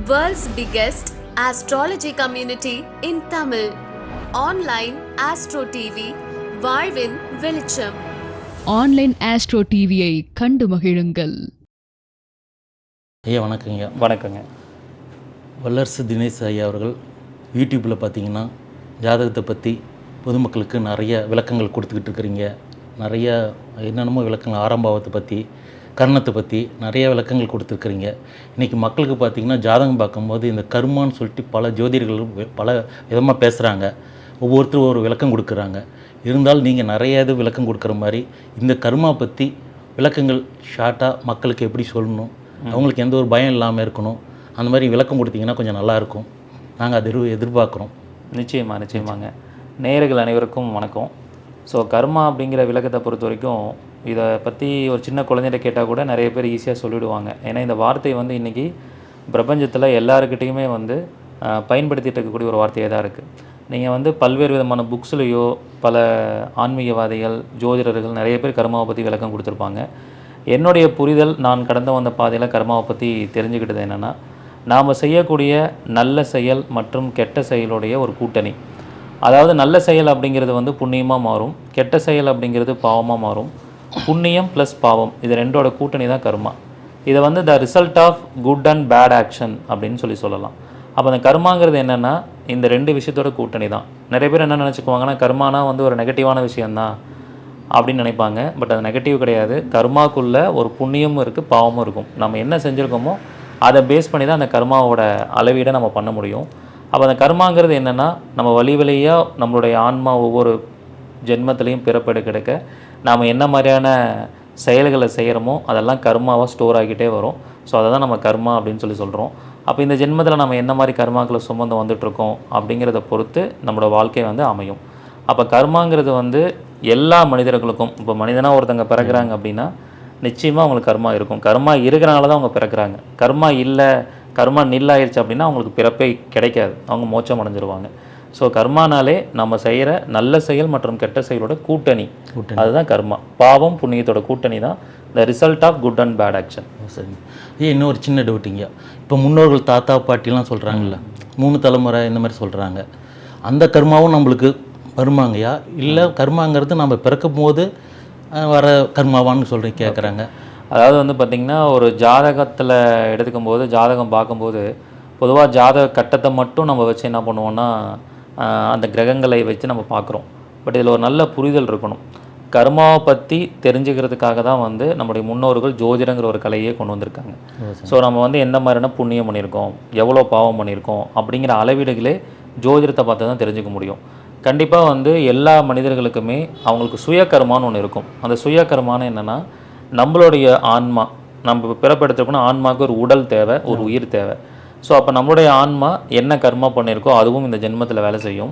World's biggest astrology community in Tamil. Online Astro TV, வாழ்வின் வெளிச்சம். Online astro டிவியை கண்டு மகிழுங்கள். ஐயா வணக்கங்க. வணக்கங்க. வல்லரசு தினேஷ் ஐயா அவர்கள் யூடியூப்பில் பார்த்தீங்கன்னா ஜாதகத்தை பற்றி பொதுமக்களுக்கு நிறைய விளக்கங்கள் கொடுத்துக்கிட்டு இருக்கிறீங்க. நிறைய என்னென்னமோ விளக்கங்கள், ஆரம்பாவத்தை பற்றி, கர்ணத்தை பற்றி நிறைய விளக்கங்கள் கொடுத்துருக்குறீங்க. இன்றைக்கி மக்களுக்கு பார்த்திங்கன்னா ஜாதகம் பார்க்கும்போது இந்த கர்மான்னு சொல்லிட்டு பல ஜோதிடர்கள் பல விதமாக பேசுகிறாங்க. ஒவ்வொருத்தரும் ஒரு விளக்கம் கொடுக்குறாங்க. இருந்தாலும் நீங்கள் நிறைய இது விளக்கம் கொடுக்குற மாதிரி இந்த கர்மா பற்றி விளக்கங்கள் ஷார்ட்டாக மக்களுக்கு எப்படி சொல்லணும், அவங்களுக்கு எந்த ஒரு பயம் இல்லாமல் இருக்கணும், அந்த மாதிரி விளக்கம் கொடுத்தீங்கன்னா கொஞ்சம் நல்லாயிருக்கும். நாங்கள் அதை எதிர்பார்க்குறோம். நிச்சயமாங்க. நேயர்கள் அனைவருக்கும் வணக்கம். ஸோ கர்மா அப்படிங்கிற விளக்கத்தை பொறுத்த வரைக்கும் இதை பற்றி ஒரு சின்ன குழந்தைகிட்ட கேட்டால் கூட நிறைய பேர் ஈஸியாக சொல்லிவிடுவாங்க. ஏன்னா இந்த வார்த்தை வந்து இன்றைக்கி பிரபஞ்சத்தில் எல்லாருக்கிட்டையுமே வந்து பயன்படுத்திகிட்டு இருக்கக்கூடிய ஒரு வார்த்தையாக தான் இருக்குது. நீங்கள் வந்து பல்வேறு விதமான புக்ஸ்லேயோ பல ஆன்மீகவாதிகள், ஜோதிடர்கள் நிறைய பேர் கர்மாவை பற்றி விளக்கம் கொடுத்துருப்பாங்க. என்னுடைய புரிதல், நான் கடந்து வந்த பாதையில் கர்மாவை பற்றி தெரிஞ்சுக்கிட்டது என்னென்னா, நாம் செய்யக்கூடிய நல்ல செயல் மற்றும் கெட்ட செயலுடைய ஒரு கூட்டணி. அதாவது நல்ல செயல் அப்படிங்கிறது வந்து புண்ணியமாக மாறும், கெட்ட செயல் அப்படிங்கிறது பாவமாக மாறும். புண்ணியம் ப்ளஸ் பாவம் இது ரெண்டோட கூட்டணி தான் கர்மா. இதை வந்து the result of good and bad action அப்படின்னு சொல்லலாம். அப்போ அந்த கர்மாங்கிறது என்னென்னா இந்த ரெண்டு விஷயத்தோட கூட்டணி தான். நிறைய பேர் என்ன நினச்சிக்குவாங்கன்னா கர்மானா வந்து ஒரு நெகட்டிவான விஷயந்தான் அப்படின்னு நினைப்பாங்க. பட் அது நெகட்டிவ் கிடையாது. கர்மாக்குள்ளே ஒரு புண்ணியமும் இருக்குது, பாவமும் இருக்கும். நம்ம என்ன செஞ்சுருக்கோமோ அதை பேஸ் பண்ணி தான் அந்த கர்மாவோட அளவீடை நம்ம பண்ண முடியும். அப்போ அந்த கர்மாங்கிறது என்னென்னா, நம்ம வழியாக நம்மளுடைய ஆன்மா ஒவ்வொரு ஜென்மத்திலையும் பிறப்பெடுக்க நாம் என்ன மாதிரியான செயல்களை செய்கிறோமோ அதெல்லாம் கர்மாவாக ஸ்டோர் ஆகிட்டே வரும். ஸோ அதை தான் நம்ம கர்மா அப்படின்னு சொல்கிறோம். அப்போ இந்த ஜென்மத்தில் நம்ம என்ன மாதிரி கர்மாக்களை சுமந்து வந்துட்டுருக்கோம் அப்படிங்கிறத பொறுத்து நம்மளோட வாழ்க்கை வந்து அமையும். அப்போ கர்மாங்கிறது வந்து எல்லா மனிதர்களுக்கும், இப்போ மனிதனாக ஒருத்தங்க பிறக்கிறாங்க அப்படின்னா நிச்சயமாக அவங்களுக்கு கர்மா இருக்கும். கர்மா இருக்கிறனால தான் அவங்க பிறக்கிறாங்க. கர்மா இல்லை, கர்மா நில்லாயிருச்சு அப்படின்னா அவங்களுக்கு பிறப்பே கிடைக்காது, அவங்க மோட்சம் அடைஞ்சிருவாங்க. ஸோ கர்மானாலே நம்ம செய்கிற நல்ல செயல் மற்றும் கெட்ட செயலோட கூட்டணி, அதுதான் கர்மா. பாவம் புண்ணியத்தோட கூட்டணி தான் the result of good and bad action. சரி. இன்னொரு சின்ன டவுட்டிங்க. இப்போ முன்னோர்கள் தாத்தா பாட்டிலாம் சொல்கிறாங்கல்ல, 3 தலைமுறை இந்த மாதிரி சொல்கிறாங்க. அந்த கர்மாவும் நம்மளுக்கு வருமாங்கய்யா? இல்லை கர்மாங்கிறது நம்ம பிறக்கும் போது வர கர்மாவான்னு கேட்குறாங்க. அதாவது வந்து பார்த்திங்கன்னா ஒரு ஜாதகத்தில் எடுத்துக்கும் போது, ஜாதகம் பார்க்கும்போது பொதுவாக ஜாதக கட்டத்தை மட்டும் நம்ம வச்சு என்ன பண்ணுவோன்னா அந்த கிரகங்களை வச்சு நம்ம பார்க்குறோம். பட் இதில் ஒரு நல்ல புரிதல் இருக்கணும். கர்மாவை பற்றி தெரிஞ்சுக்கிறதுக்காக தான் வந்து நம்முடைய முன்னோர்கள் ஜோதிடங்கிற ஒரு கலையே கொண்டு வந்திருக்காங்க. ஸோ நம்ம வந்து எந்த மாதிரியான புண்ணியம் பண்ணியிருக்கோம், எவ்வளோ பாவம் பண்ணியிருக்கோம் அப்படிங்கிற அளவீடுகளே ஜோதிடத்தை பார்த்து தான் தெரிஞ்சுக்க முடியும். கண்டிப்பாக வந்து எல்லா மனிதர்களுக்குமே அவங்களுக்கு சுயகர்மான்னு ஒன்று இருக்கும். அந்த சுயகர்மான்னு என்னென்னா, நம்மளுடைய ஆன்மா, நம்ம பிறப்பெடுத்துருக்கோன்னா ஆன்மாவுக்கு ஒரு உடல் தேவை, ஒரு உயிர் தேவை. ஸோ அப்போ நம்மளுடைய ஆன்மா என்ன கர்மா பண்ணியிருக்கோ அதுவும் இந்த ஜென்மத்தில் வேலை செய்யும்.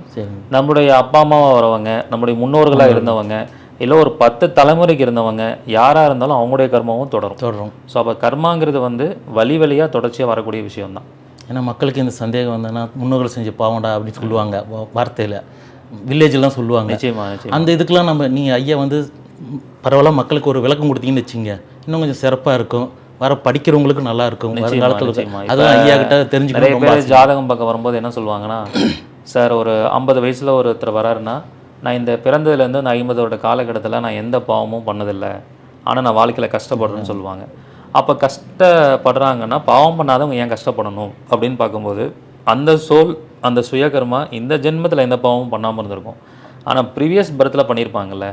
நம்மளுடைய அப்பா அம்மாவாக வரவங்க, நம்முடைய முன்னோர்களாக இருந்தவங்க, இல்லை ஒரு 10 தலைமுறைக்கு இருந்தவங்க யாராக இருந்தாலும் அவங்களுடைய கர்மாவும் தொடரும். ஸோ அப்போ கர்மாங்கிறது வந்து வழியாக தொடர்ச்சியாக வரக்கூடிய விஷயம்தான். ஏன்னா மக்களுக்கு இந்த சந்தேகம் வந்ததுன்னா முன்னோர்கள் செஞ்ச பாவண்டா அப்படின்னு சொல்லுவாங்க, வார்த்தையில் வில்லேஜெலாம் சொல்லுவாங்க. நிச்சயமாக அந்த இதுக்கெலாம் நீங்கள் ஐயா வந்து பரவாயில்ல மக்களுக்கு ஒரு விளக்கம் கொடுத்தீங்கன்னு வச்சுங்க, இன்னும் கொஞ்சம் சிறப்பாக இருக்கும், வர படிக்கிறவங்களுக்கு நல்லா இருக்கும். அதெல்லாம் ஐயா கிட்ட தெரிஞ்சுக்க. நிறைய பேர் ஜாதகம் பார்க்க வரும்போது என்ன சொல்லுவாங்கன்னா, சார் ஒரு 50 வயசில் ஒருத்தர் வராருன்னா, நான் இந்த பிறந்ததுலேருந்து நான் 50 காலகட்டத்தில் நான் எந்த பாவமும் பண்ணதில்லை, ஆனால் நான் வாழ்க்கையில் கஷ்டப்படுறேன்னு சொல்லுவாங்க. அப்போ கஷ்டப்படுறாங்கன்னா பாவம் பண்ணாதவங்க ஏன் கஷ்டப்படணும் அப்படின்னு பார்க்கும்போது அந்த சோல், அந்த சுயகர்மா இந்த ஜென்மத்தில் எந்த பாவமும் பண்ணாமல் இருந்திருக்கும். ஆனால் ப்ரீவியஸ் பர்த்தில் பண்ணியிருப்பாங்கல்ல,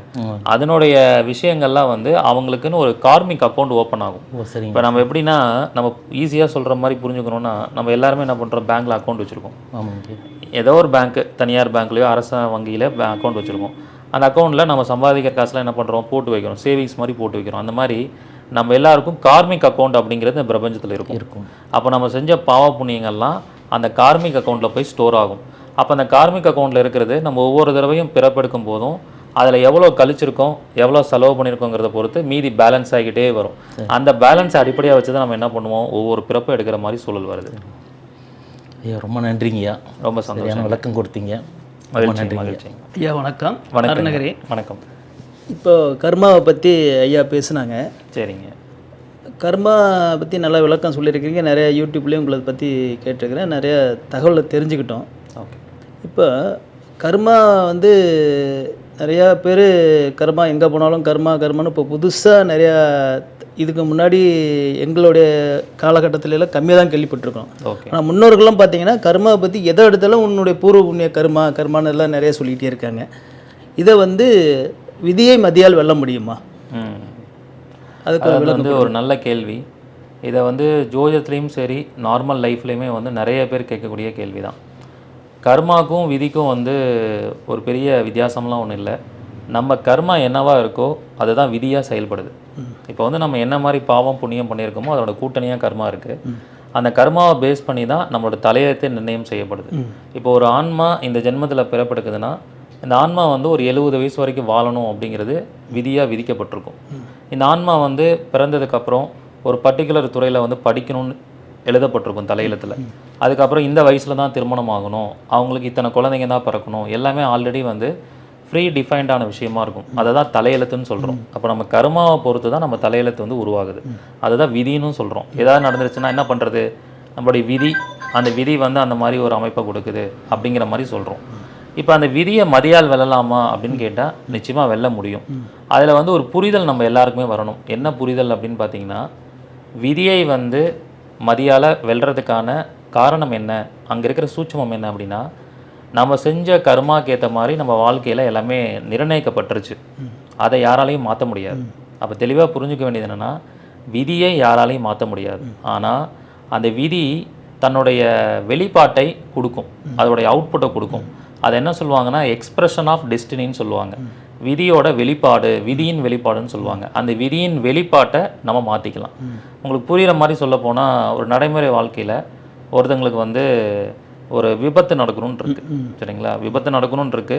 அதனுடைய விஷயங்கள்லாம் வந்து அவங்களுக்குன்னு ஒரு கார்மிக் அக்கௌண்ட் ஓப்பன் ஆகும். இப்போ நம்ம எப்படின்னா, நம்ம ஈஸியாக சொல்கிற மாதிரி புரிஞ்சுக்கணுன்னா, நம்ம எல்லாருமே என்ன பண்ணுறோம், பேங்க்கில் அக்கௌண்ட் வச்சுருக்கோம். ஏதோ ஒரு பேங்க்கு, தனியார் பேங்க்லேயோ அரசு வங்கியில் அக்கௌண்ட் வச்சுருக்கோம். அந்த அக்கௌண்ட்டில் நம்ம சம்பாதிக்கிற காசுலாம் என்ன பண்ணுறோம், போட்டு வைக்கிறோம், சேவிங்ஸ் மாதிரி போட்டு வைக்கிறோம். அந்த மாதிரி நம்ம எல்லாருக்கும் கார்மிக் அக்கௌண்ட் அப்படிங்கிறது இந்த பிரபஞ்சத்தில் இருக்கும். அப்போ நம்ம செஞ்ச பாவ புண்ணியங்கள்லாம் அந்த கார்மிக் அக்கௌண்ட்டில் போய் ஸ்டோர் ஆகும். அப்போ அந்த கார்மிக் அக்கௌண்ட்டில் இருக்கிறது நம்ம ஒவ்வொரு தடவையும் பிறப்பெடுக்கும் போதும் அதில் எவ்வளோ கழிச்சிருக்கோம், எவ்வளோ செலவு பண்ணியிருக்கோங்கிறத பொறுத்து மீதி பேலன்ஸ் ஆகிக்கிட்டே வரும். அந்த பேலன்ஸை அடிப்படையாக வச்சு தான் நம்ம என்ன பண்ணுவோம், ஒவ்வொரு பிறப்பும் எடுக்கிற மாதிரி சூழல் வருது. ஐயா ரொம்ப நன்றிங்கய்யா, ரொம்ப சந்தோஷம் விளக்கம் கொடுத்தீங்க. மகிழ்ச்சி. ஐயா வணக்கம். வணக்கம். இப்போ கர்மாவை பற்றி ஐயா பேசுனாங்க. சரிங்க. கர்மா பற்றி நல்லா விளக்கம் சொல்லியிருக்கீங்க. நிறைய யூடியூப்லேயும் உங்களை பற்றி கேட்டிருக்கிறேன், நிறைய தகவலை தெரிஞ்சுக்கிட்டோம். ஓகே. இப்போ கர்மா வந்து நிறையா பேர் கர்மா எங்கே போனாலும் கர்மான்னு இப்போ புதுசாக நிறையா, இதுக்கு முன்னாடி எங்களுடைய காலகட்டத்திலலாம் கம்மியாக தான் கேள்விப்பட்டிருக்கோம். ஓகே. ஆனால் முன்னோர்கள்லாம் பார்த்தீங்கன்னா கர்மாவை பற்றி எதை எடுத்தாலும் உன்னுடைய பூர்வ புண்ணிய கர்மான்னு எல்லாம் நிறைய சொல்லிகிட்டே இருக்காங்க. இதை வந்து விதியை மதியால் வெல்ல முடியுமா? அதுக்கு வந்து ஒரு நல்ல கேள்வி. இதை வந்து ஜோதிடத்துலேயும் சரி நார்மல் லைஃப்லேயுமே வந்து நிறைய பேர் கேட்கக்கூடிய கேள்வி தான். கர்மாக்கும் விதிக்கும் வந்து ஒரு பெரிய வித்தியாசம்லாம் ஒன்றும் இல்லை. நம்ம கர்மா என்னவா இருக்கோ அதுதான் விதியாக செயல்படுது. இப்போ வந்து நம்ம என்ன மாதிரி பாவம் புண்ணியம் பண்ணியிருக்கோமோ அதோட கூட்டணியாக கர்மா இருக்குது. அந்த கர்மாவை பேஸ் பண்ணி தான் நம்மளோட தலையத்தை நிர்ணயம் செய்யப்படுது. இப்போ ஒரு ஆன்மா இந்த ஜென்மத்தில் பிறப்பெடுக்குதுன்னா இந்த ஆன்மா வந்து ஒரு 70 வயசு வரைக்கும் வாழணும் அப்படிங்கிறது விதியாக விதிக்கப்பட்டிருக்கும். இந்த ஆன்மா வந்து பிறந்ததுக்கப்புறம் ஒரு பர்டிகுலர் துறையில் வந்து படிக்கணும்னு எழுதப்பட்டிருக்கும் தலையெழுத்தில். அதுக்கப்புறம் இந்த வயசில் தான் திருமணம் ஆகணும், அவங்களுக்கு இத்தனை குழந்தைங்க தான் பிறக்கணும், எல்லாமே ஆல்ரெடி வந்து ஃப்ரீ டிஃபைன்டான விஷயமா இருக்கும். அதை தான் தலையெழுத்துன்னு சொல்கிறோம். அப்போ நம்ம கர்மாவை பொறுத்து தான் நம்ம தலையெழுத்து வந்து உருவாகுது. அதை தான் விதின்னு சொல்கிறோம். ஏதாவது நடந்துருச்சுன்னா என்ன பண்ணுறது, நம்மளுடைய விதி, அந்த விதி வந்து அந்த மாதிரி ஒரு அமைப்பை கொடுக்குது அப்படிங்கிற மாதிரி சொல்கிறோம். இப்போ அந்த விதியை மதியால் வெல்லலாமா அப்படின்னு கேட்டால் நிச்சயமாக வெல்ல முடியும். அதில் வந்து ஒரு புரிதல் நம்ம எல்லாருக்குமே வரணும். என்ன புரிதல் அப்படின்னு பார்த்தீங்கன்னா, விதியை வந்து மதியால் வெல்றதுக்கான காரணம் என்ன, அங்கே இருக்கிற சூட்சமம் என்ன அப்படின்னா, நம்ம செஞ்ச கர்மாக்கு ஏற்ற மாதிரி நம்ம வாழ்க்கையில் எல்லாமே நிர்ணயிக்கப்பட்டுருச்சு. அதை யாராலையும் மாற்ற முடியாது. அப்போ தெளிவாக புரிஞ்சுக்க வேண்டியது என்னென்னா, விதியை யாராலையும் மாற்ற முடியாது. ஆனால் அந்த விதி தன்னுடைய வெளிப்பாட்டை கொடுக்கும், அதோடைய அவுட்புட்டை கொடுக்கும். அதை என்ன சொல்லுவாங்கன்னா எக்ஸ்பிரஷன் ஆஃப் டெஸ்டினின்னு சொல்லுவாங்க. விதியோட வெளிப்பாடு, விதியின் வெளிப்பாடுன்னு சொல்லுவாங்க. அந்த விதியின் வெளிப்பாட்டை நம்ம மாற்றிக்கலாம். உங்களுக்கு புரிகிற மாதிரி சொல்ல போனால், ஒரு நடைமுறை வாழ்க்கையில் ஒருத்தங்களுக்கு வந்து ஒரு விபத்து நடக்கணும்னு இருக்கு, சரிங்களா? விபத்து நடக்கணும்னு இருக்கு.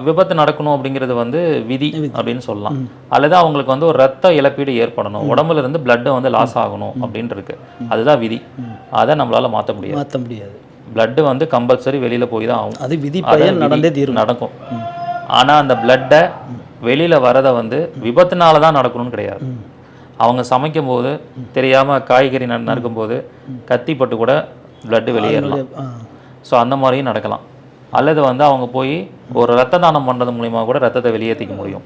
விபத்து நடக்கணும் அப்படிங்கிறது வந்து விதி அப்படின்னு சொல்லலாம். அல்லது அவங்களுக்கு வந்து ஒரு ரத்த இழப்பீடு ஏற்படணும், உடம்புல இருந்து பிளட்டை வந்து லாஸ் ஆகணும் அப்படின்னு இருக்கு. அதுதான் விதி. அதை நம்மளால மாற்ற முடியாது. பிளட்டு வந்து கம்பல்சரி வெளியில் போய் தான் ஆகும். அது விதி நடந்தே தீரும், நடக்கும். ஆனால் அந்த பிளட்டை வெளியில் வரதை வந்து விபத்துனால தான் நடக்கணும்னு கிடையாது. அவங்க சமைக்கும் போது தெரியாமல் காய்கறி நறுக்கும் போது கத்திப்பட்டு கூட பிளட்டு வெளியேறலாம். ஸோ அந்த மாதிரியும் நடக்கலாம். அல்லது வந்து அவங்க போய் ஒரு ரத்த தானம் பண்ணுறது மூலிமா கூட ரத்தத்தை வெளியேற்றிக்க முடியும்.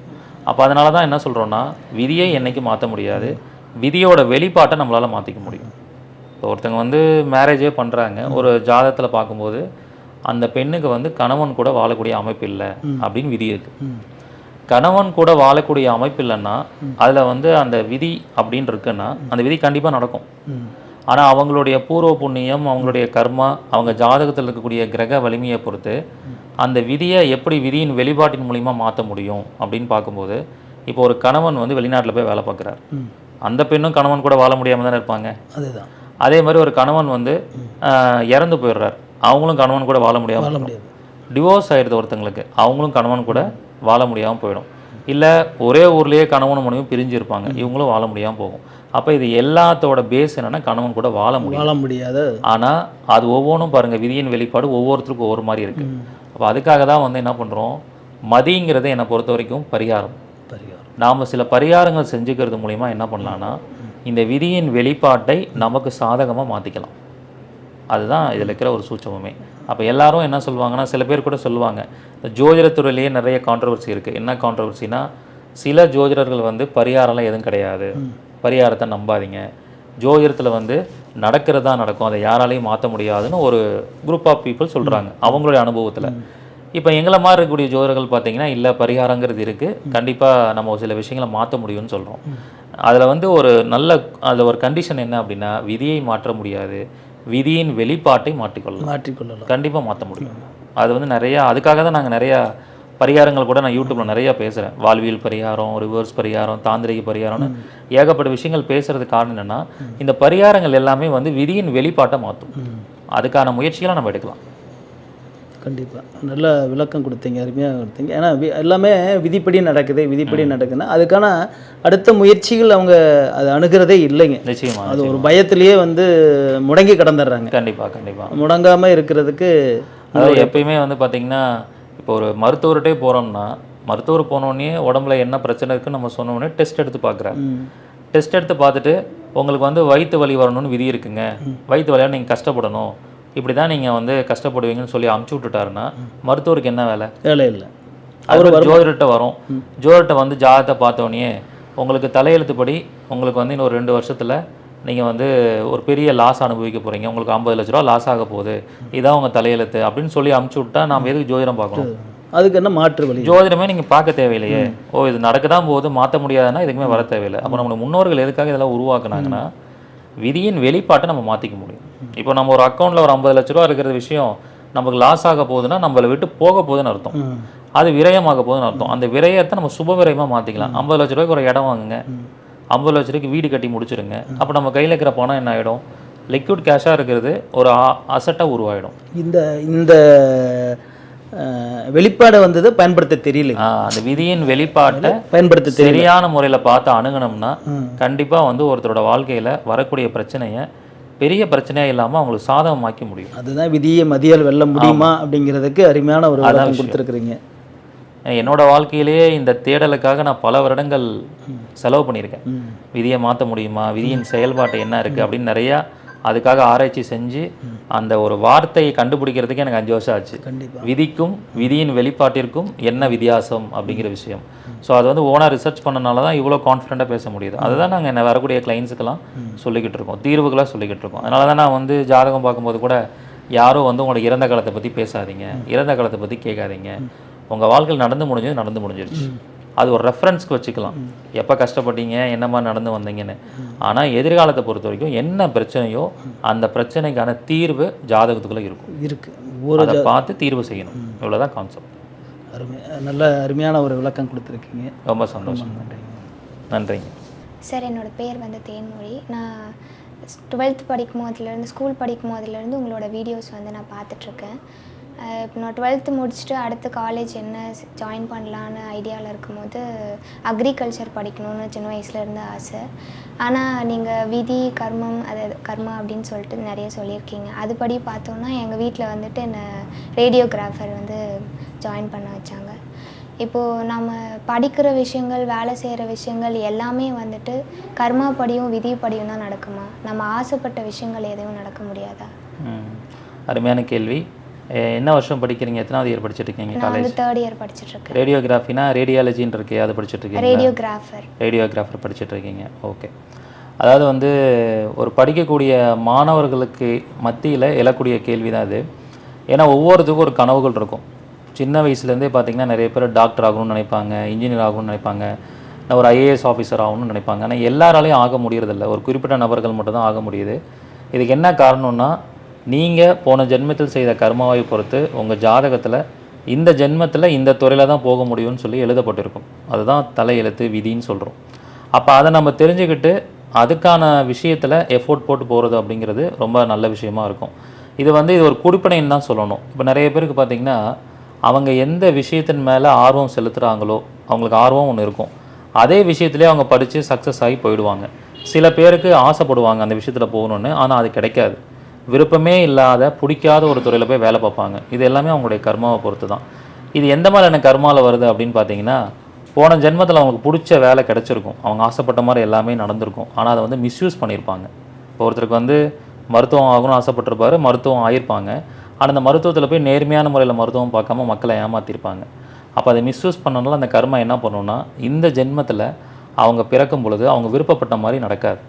அப்போ அதனால தான் என்ன சொல்கிறோன்னா, விதியை என்றைக்கும் மாற்ற முடியாது, விதியோட வெளிப்பாட்டை நம்மளால் மாற்றிக்க முடியும். இப்போ ஒருத்தங்க வந்து மேரேஜே பண்ணுறாங்க, ஒரு ஜாதகத்தில் பார்க்கும்போது அந்த பெண்ணுக்கு வந்து கணவன் கூட வாழக்கூடிய அமைப்பு இல்லை அப்படின்னு விதி இருக்குது. கணவன் கூட வாழக்கூடிய அமைப்பு இல்லைன்னா அதில் வந்து அந்த விதி அப்படின்னு இருக்குன்னா அந்த விதி கண்டிப்பாக நடக்கும். ஆனால் அவங்களுடைய பூர்வ புண்ணியம், அவங்களுடைய கர்மா, அவங்க ஜாதகத்தில் இருக்கக்கூடிய கிரக வலிமையை பொறுத்து அந்த விதியை எப்படி விதியின் வெளிப்பாட்டின் மூலிமா மாற்ற முடியும் அப்படின்னு பார்க்கும்போது, இப்போ ஒரு கணவன் வந்து வெளிநாட்டில் போய் வேலை பார்க்குறாரு, அந்த பெண்ணும் கணவன் கூட வாழ முடியாமல் தானே இருப்பாங்க. அதுதான். அதே மாதிரி ஒரு கணவன் வந்து இறந்து போயிடுறார், அவங்களும் கணவன் கூட வாழ முடியாது. டிவோர்ஸ் ஆகிடுது ஒருத்தங்களுக்கு, அவங்களும் கணவன் கூட வாழ முடியாமல் போயிடும். இல்லை ஒரே ஊர்லேயே கணவனும் மனைவியும் பிரிஞ்சிருப்பாங்க, இவங்களும் வாழ முடியாமல் போகும். அப்போ இது எல்லாத்தோட பேஸ் என்னென்னா கணவன் கூட வாழ முடியாது. ஆனால் அது ஒவ்வொன்றும் பாருங்கள், விதியின் வெளிப்பாடு ஒவ்வொருத்தருக்கும் ஒவ்வொரு மாதிரி இருக்குது. அப்போ அதுக்காக தான் வந்து என்ன பண்ணுறோம், மதிங்கிறத என்னை பொறுத்த வரைக்கும் பரிகாரம். நாம் சில பரிகாரங்கள் செஞ்சுக்கிறது மூலிமா என்ன பண்ணலான்னா இந்த விதியின் வெளிப்பாட்டை நமக்கு சாதகமாக மாற்றிக்கலாம். அதுதான் இதில் இருக்கிற ஒரு சூட்சமே. அப்போ எல்லாரும் என்ன சொல்லுவாங்கன்னா, சில பேர் கூட சொல்லுவாங்க, இந்த ஜோதிடத்துறையிலேயே நிறைய கான்ட்ரவர்சி இருக்குது. என்ன கான்ட்ரவர்சினா, சில ஜோதிடர்கள் வந்து பரிகாரம்லாம் எதுவும் கிடையாது, பரிகாரத்தை நம்பாதீங்க, ஜோதிடத்தில் வந்து நடக்கிறதா நடக்கும், அதை யாராலையும் மாற்ற முடியாதுன்னு ஒரு குரூப் ஆஃப் பீப்புள் சொல்கிறாங்க அவங்களுடைய அனுபவத்தில். இப்போ எங்களை மாதிரி இருக்கக்கூடிய ஜோதிடர்கள் பார்த்தீங்கன்னா, இல்லை பரிகாரங்கிறது இருக்குது, கண்டிப்பாக நம்ம சில விஷயங்களை மாற்ற முடியும்னு சொல்கிறோம். அதில் வந்து ஒரு நல்ல அதில் ஒரு கண்டிஷன் என்ன அப்படின்னா, விதியை மாற்ற முடியாது, விதியின் வெளிப்பாட்டை மாற்றிக்கொள்ளலாம். கண்டிப்பாக மாற்ற முடியும். அது வந்து நிறையா, அதுக்காக தான் நாங்கள் நிறையா பரிகாரங்கள் கூட நான் யூடியூப்பில் நிறையா பேசுகிறேன். வாழ்வியல் பரிகாரம், ரிவர்ஸ் பரிகாரம், தாந்திரிக பரிகாரம்னு ஏகப்பட்ட விஷயங்கள் பேசுகிறதுக்கு காரணம் என்னென்னா, இந்த பரிகாரங்கள் எல்லாமே வந்து விதியின் வெளிப்பாட்டை மாற்றும். அதுக்கான முயற்சிகளை நம்ம எடுக்கலாம். கண்டிப்பாக நல்ல விளக்கம் கொடுத்தீங்க, அருமையாக கொடுத்தீங்க. ஏன்னா எல்லாமே விதிப்படி நடக்குதுன்னா அதுக்கான அடுத்த முயற்சிகள் அவங்க அதை அணுகிறதே இல்லைங்க. நிச்சயமாக அது ஒரு பயத்திலேயே வந்து முடங்கி கிடந்துடுறாங்க. கண்டிப்பாக முடங்காமல் இருக்கிறதுக்கு அதாவது எப்பயுமே வந்து பார்த்திங்கன்னா, இப்போ ஒரு மருத்துவர்கிட்டே போகிறோம்னா, மருத்துவர் போனோடனே உடம்புல என்ன பிரச்சனை இருக்குன்னு நம்ம சொன்னோடனே டெஸ்ட் எடுத்து பார்க்குறாரு. டெஸ்ட் எடுத்து பார்த்துட்டு உங்களுக்கு வந்து வயிற்று வலி வரணும்னு விதி இருக்குங்க, வயிற்று வலியாக நீங்கள் கஷ்டப்படணும், இப்படி தான் நீங்கள் வந்து கஷ்டப்படுவீங்கன்னு சொல்லி அமுச்சு விட்டுட்டாருன்னா மருத்துவருக்கு என்ன வேலை? வேலை இல்லை. அவர் ஜோதிடர்கிட்ட வரும், ஜோதிடர்கிட்ட வந்து ஜாதகத்தை பார்த்தோன்னே உங்களுக்கு தலையெழுத்துப்படி உங்களுக்கு வந்து இன்னொரு 2 வருஷத்தில் நீங்கள் வந்து ஒரு பெரிய லாஸ் அனுபவிக்க போகிறீங்க, உங்களுக்கு 50 லட்ச ரூபா லாஸ் ஆக போகுது, இதான் உங்கள் தலையெழுத்து அப்படின்னு சொல்லி அமுச்சு விட்டா நாம் எதுக்கு ஜோதிடம் பார்க்கணும்? அதுக்கு என்ன மாற்று வழி? ஜோதிடமே நீங்கள் பார்க்க தேவையில்லையே. இது நடக்க தான் போகுது, மாற்ற முடியாதுன்னா இதுக்குமே வர தேவையில்லை. அப்போ நம்மளுக்கு முன்னோர்கள் எதுக்காக இதெல்லாம் உருவாக்குனாங்கன்னா விதியின் வெளிப்பாட்டை நம்ம மாற்றிக்க முடியும். இப்போ நம்ம ஒரு அக்கௌண்ட்டில் ஒரு 50 லட்ச ரூபா இருக்கிற விஷயம் நமக்கு லாஸ் ஆக போகுதுன்னா நம்மளை விட்டு போக போகுதுன்னு அர்த்தம், அது விரயமாக போகுதுன்னு அர்த்தம். அந்த விரயத்தை நம்ம சுப விரயமாக மாற்றிக்கலாம். 50 லட்ச ரூபாய்க்கு ஒரு இடம் வாங்குங்க, 50 லட்ச ரூபாய்க்கு வீடு கட்டி முடிச்சிருங்க. அப்போ நம்ம கையில் இருக்கிற பணம் என்ன ஆகிடும்? லிக்விட் கேஷாக இருக்கிறது ஒரு அசட்டாக உருவாயிடும். இந்த வெளிப்பாடை வந்தது பயன்படுத்த தெரியல. அந்த விதியின் வெளிப்பாட்டை பயன்படுத்த சரியான முறையில் பார்த்து அணுகணும்னா கண்டிப்பாக வந்து ஒருத்தரோட வாழ்க்கையில் வரக்கூடிய பிரச்சனையை பெரிய பிரச்சனையாக இல்லாமல் அவங்களுக்கு சாதகமாக்கி முடியும். அதுதான் விதியை மதியால் வெல்ல முடியுமா அப்படிங்கிறதுக்கு அருமையான ஒரு விளக்கம் கொடுத்துருக்குறீங்க. என்னோட வாழ்க்கையிலேயே இந்த தேடலுக்காக நான் பல வருடங்கள் செலவு பண்ணியிருக்கேன். விதியை மாற்ற முடியுமா, விதியின் செயல்பாட்டு என்ன இருக்குது அப்படின்னு நிறையா அதுக்காக ஆராய்ச்சி செஞ்சு அந்த ஒரு வார்த்தையை கண்டுபிடிக்கிறதுக்கு எனக்கு 5 வருஷம் ஆச்சு. விதிக்கும் விதியின் வெளிப்பாட்டிற்கும் என்ன வித்தியாசம் அப்படிங்கிற விஷயம். ஸோ அது வந்து ஓனாக ரிசர்ச் பண்ணனால தான் இவ்வளோ கான்ஃபிடென்ட்டாக பேச முடியுது. அதுதான் நாங்கள் என்ன வரக்கூடிய கிளைண்ட்ஸுக்கெல்லாம் சொல்லிக்கிட்டு இருக்கோம், தீர்வுகளாக சொல்லிக்கிட்டு இருக்கோம். அதனால தான் நான் வந்து ஜாதகம் பார்க்கும்போது கூட யாரும் வந்து உங்களோட இறந்த காலத்தை பற்றி பேசாதீங்க, இறந்த காலத்தை பற்றி கேட்காதீங்க, உங்கள் வாழ்க்கையில் நடந்து முடிஞ்சிருச்சு, அது ஒரு ரெஃபரன்ஸ்க்கு வச்சுக்கலாம், எப்போ கஷ்டப்பட்டீங்க, என்ன மாதிரி நடந்து வந்தீங்கன்னு. ஆனால் எதிர்காலத்தை பொறுத்த வரைக்கும் என்ன பிரச்சனையோ அந்த பிரச்சனைக்கான தீர்வு ஜாதகத்துக்குள்ளே இருக்கும். அதை பார்த்து தீர்வு செய்யணும். இவ்வளோதான் கான்செப்ட். நல்ல அருமையான ஒரு விளக்கம் கொடுத்துருக்கீங்க. ரொம்ப சந்தோஷம். நன்றிங்க சார். என்னோட பேர் வந்து தேன்மொழி. நான் 12th படிக்கும் போதுலேருந்து ஸ்கூல் படிக்கும் போதுலேருந்து உங்களோட வீடியோஸ் வந்து நான் பார்த்துட்ருக்கேன். இப்போ நான் 12th முடிச்சுட்டு அடுத்து காலேஜ் என்ன ஜாயின் பண்ணலான்னு ஐடியாவில் இருக்கும்போது அக்ரிகல்ச்சர் படிக்கணும்னு சின்ன வயசுலேருந்து ஆசை. ஆனால் நீங்கள் விதி கர்மம் கர்மா அப்படின்னு சொல்லிட்டு நிறைய சொல்லியிருக்கீங்க. அதுபடி பார்த்தோன்னா எங்கள் வீட்டில் வந்துட்டு என்னை ரேடியோகிராஃபர் வந்து ஜாயின் பண்ண வச்சாங்க. இப்போது நம்ம படிக்கிற விஷயங்கள், வேலை செய்கிற விஷயங்கள் எல்லாமே வந்துட்டு கர்மா படியும் விதி படியும் தான் நடக்குமா? நம்ம ஆசைப்பட்ட விஷயங்கள் எதுவும் நடக்க முடியாதா? அருமையான கேள்வி. என்ன வருஷம் படிக்கிறீங்க? எத்தனாவது இயர் படிச்சுட்டு இருக்கீங்க? காலேஜ் 3rd இயர் படிச்சுட்டு இருக்கேன். ரேடியோகிராஃபினா ரேடியாலஜின்னு இருக்கே, அதை படிச்சுட்டு இருக்கீங்க? ரேடியோகிராஃபர் படிச்சுட்டு இருக்கீங்க. ஓகே. அதாவது வந்து ஒரு படிக்கக்கூடிய மாணவர்களுக்கு மத்தியில் எழக்கூடிய கேள்வி தான் அது. ஏன்னா ஒவ்வொருத்துக்கும் ஒரு கனவுகள் இருக்கும். சின்ன வயசுலேருந்தே பார்த்திங்கன்னா நிறைய பேர் டாக்டர் ஆகணும்னு நினைப்பாங்க, இன்ஜினியர் ஆகணும்னு நினைப்பாங்க, ஒரு IAS ஆஃபீஸர் ஆகணும்னு நினைப்பாங்க. ஆனால் எல்லாராலையும் ஆக முடியறதில்ல, ஒரு குறிப்பிட்ட நபர்கள் மட்டும்தான் ஆக முடியுது. இதுக்கு என்ன காரணம்னா, நீங்கள் போன ஜென்மத்தில் செய்த கர்மாவை பொறுத்து உங்கள் ஜாதகத்தில் இந்த ஜென்மத்தில் இந்த துறையில் தான் போக முடியும்னு சொல்லி எழுதப்பட்டிருக்கும். அதுதான் தலையெழுத்து விதின்னு சொல்கிறோம். அப்போ அதை நம்ம தெரிஞ்சுக்கிட்டு அதுக்கான விஷயத்தில் எஃபோர்ட் போட்டு போகிறது அப்படிங்கிறது ரொம்ப நல்ல விஷயமா இருக்கும். இது ஒரு குடிப்பனைன்னு தான் சொல்லணும். இப்போ நிறைய பேருக்கு பார்த்திங்கன்னா அவங்க எந்த விஷயத்தின் மேலே ஆர்வம் செலுத்துகிறாங்களோ, அவங்களுக்கு ஆர்வம் ஒன்று இருக்கும், அதே விஷயத்துலேயே அவங்க படித்து சக்ஸஸ் ஆகி போயிடுவாங்க. சில பேருக்கு ஆசைப்படுவாங்க அந்த விஷயத்தில் போகணுன்னு, ஆனால் அது கிடைக்காது. விருப்பமே இல்லாத பிடிக்காத ஒரு துறையில் போய் வேலை பார்ப்பாங்க. இது எல்லாமே அவங்களுடைய கர்மாவை பொறுத்து தான். இது எந்த மாதிரியான கர்மாவில் வருது அப்படின்னு பார்த்தீங்கன்னா, போன ஜென்மத்தில் அவங்களுக்கு பிடிச்ச வேலை கிடச்சிருக்கும், அவங்க ஆசைப்பட்ட மாதிரி எல்லாமே நடந்திருக்கும், ஆனால் அதை வந்து மிஸ்யூஸ் பண்ணியிருப்பாங்க. இப்போ ஒருத்தருக்கு மருத்துவம் ஆகணும்னு ஆசைப்பட்டிருப்பாரு, மருத்துவம் ஆகியிருப்பாங்க, ஆனால் அந்த மருத்துவத்தில் போய் நேர்மையான முறையில் மருத்துவம் பார்க்காம மக்களை ஏமாற்றிருப்பாங்க. அப்போ அதை மிஸ்யூஸ் பண்ணனால அந்த கர்மா என்ன பண்ணணும்னா, இந்த ஜென்மத்தில் அவங்க பிறக்கும் பொழுது அவங்க விருப்பப்பட்ட மாதிரி நடக்காது.